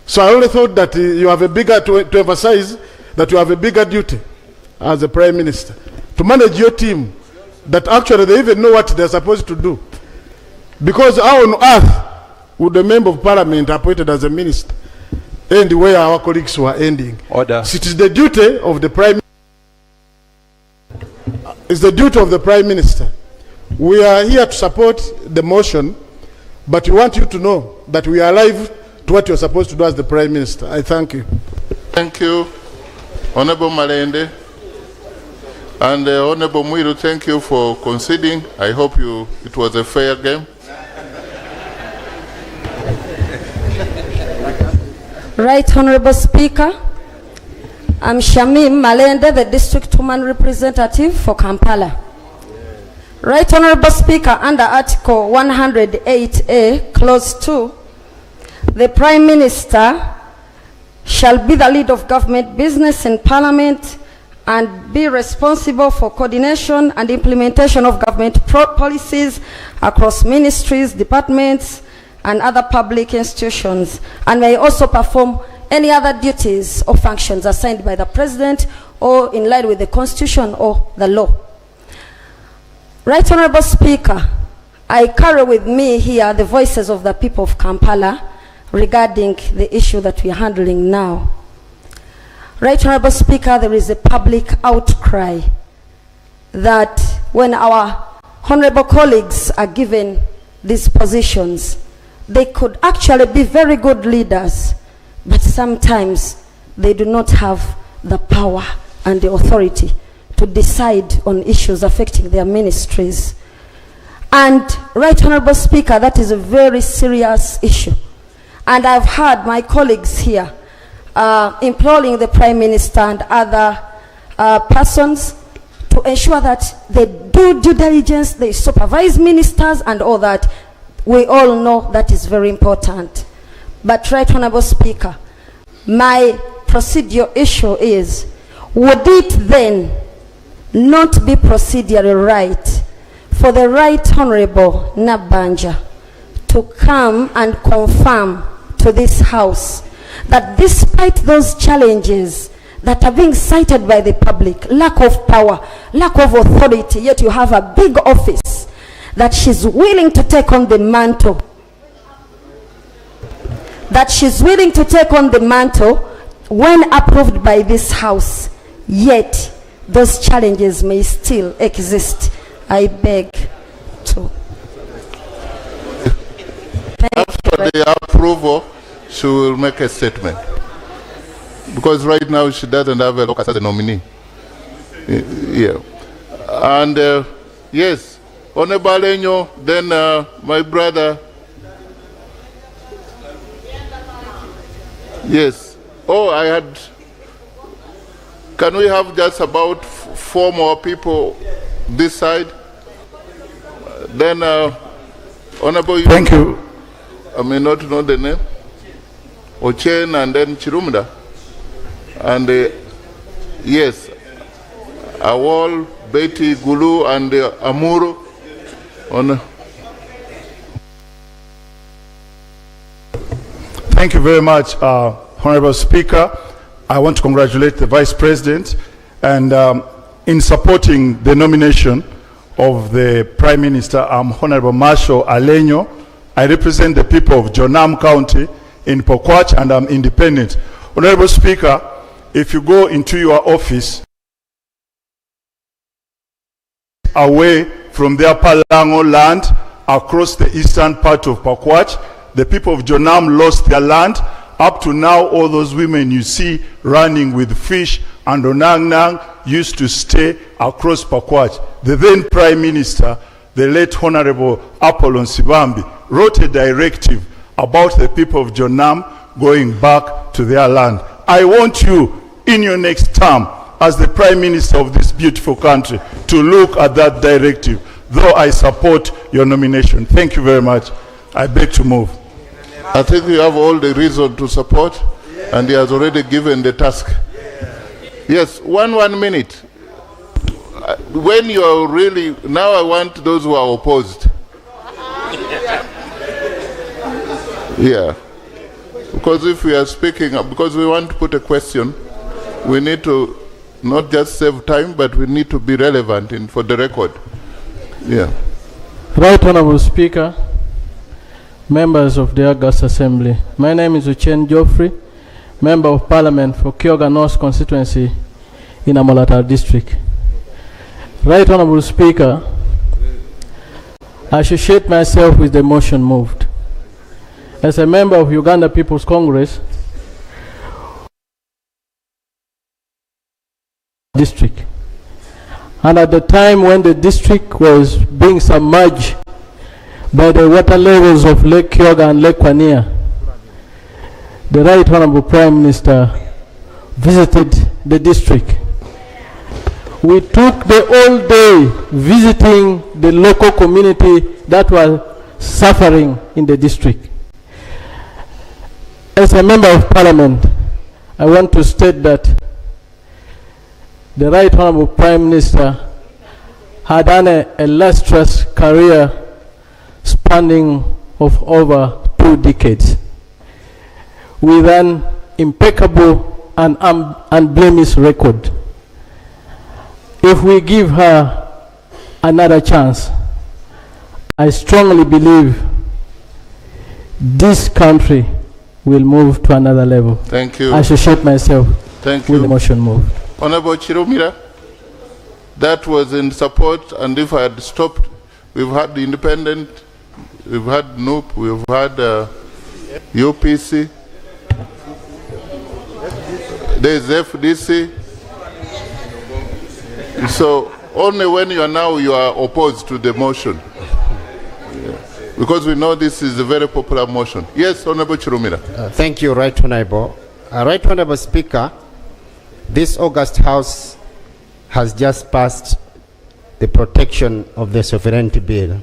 So I only thought that you have a bigger, to emphasize that you have a bigger duty as a Prime Minister to manage your team, that actually they even know what they're supposed to do. Because how on earth would a member of Parliament appointed as a minister end where our colleagues were ending? Order. So it is the duty of the Prime It's the duty of the Prime Minister. We are here to support the motion, But we want you to know that we are alive to what you're supposed to do as the Prime Minister. I thank you. Thank you, Honorable Malende. And Honorable Mwiru, thank you for conceding. I hope it was a fair game. Right Honorable Speaker, I'm Shamim Malende, the District Woman Representative for Kampala. Right Honorable Speaker, under Article 108A, Clause 2, the Prime Minister shall be the lead of government business in Parliament and be responsible for coordination and implementation of government policies across ministries, departments, and other public institutions, and may also perform any other duties or functions assigned by the President or in line with the Constitution or the law. Right Honorable Speaker, I carry with me here the voices of the people of Kampala regarding the issue that we are handling now. Right Honorable Speaker, there is a public outcry that when our honorable colleagues are given these positions, they could actually be very good leaders, but sometimes they do not have the power and the authority to decide on issues affecting their ministries. And Right Honorable Speaker, that is a very serious issue. And I've heard my colleagues here imploring the Prime Minister and other persons to ensure that they do due diligence, they supervise ministers and all that. We all know that is very important. But Right Honorable Speaker, my procedural issue is, would it then not be procedurally right for the Right Honorable Nabanja to come and confirm to this House that despite those challenges that are being cited by the public, lack of power, lack of authority, yet you have a big office, that she's willing to take on the mantle, when approved by this House, yet those challenges may still exist. I beg to. After the approval, she will make a statement. Because right now she doesn't have a locus as a nominee. Yeah. And yes, Honorable Alenyo, then my brother. Yes. Oh, I had. Can we have just about 4 more people this side? Then, Honorable. Thank you. I may not know the name. Ochen and then Chirumda. And yes, Awol, Betty, Gulu, and Amuru. Thank you very much, Honorable Speaker. I want to congratulate the Vice President and in supporting the nomination of the Prime Minister, I'm Honorable Marshall Alenyo. I represent the people of Jonam County in Pokwach and I'm independent. Honorable Speaker, if you go into your office away from their Palango land across the eastern part of Pokwach, the people of Jonam lost their land. Up to now, all those women you see running with fish and Onang used to stay across Pokwach. The then Prime Minister, the late Honorable Apollon Sibambi, wrote a directive about the people of Jonam going back to their land. I want you, in your next term, as the Prime Minister of this beautiful country, to look at that directive, though I support your nomination. Thank you very much. I beg to move. I think you have all the reason to support, and he has already given the task. Yes, one minute. When you are really, now I want those who are opposed. Yeah. Because if we are speaking, because we want to put a question, we need to not just save time, but we need to be relevant for the record. Yeah. Right Honorable Speaker, members of the August Assembly, my name is Uchen Geoffrey, Member of Parliament for Kyoga North constituency in Amolatar District. Right Honorable Speaker, I associate myself with the motion moved. as a member of Uganda People's Congress district. And at the time when the district was being submerged by the water levels of Lake Kyoga and Lake Kwania, the Right Honorable Prime Minister visited the district. We took the whole day visiting the local community that was suffering in the district. As a member of parliament, I want to state that the Right Honorable Prime Minister had done a illustrious career spanning of over 2 decades with an impeccable and unblemished record. If we give her another chance, I strongly believe this country will move to another level. Thank you. I associate myself Thank with you. the motion moved. Honorable Chirumira, that was in support, and if I had stopped, we've had the independent, we've had NUP, we've had UPC, there's FDC. So only when you are opposed to the motion. Because we know this is a very popular motion. Yes, Honorable Chirumira. Thank you, Right Honorable. Right Honorable Speaker, this August House has just passed the Protection of the Sovereignty Bill.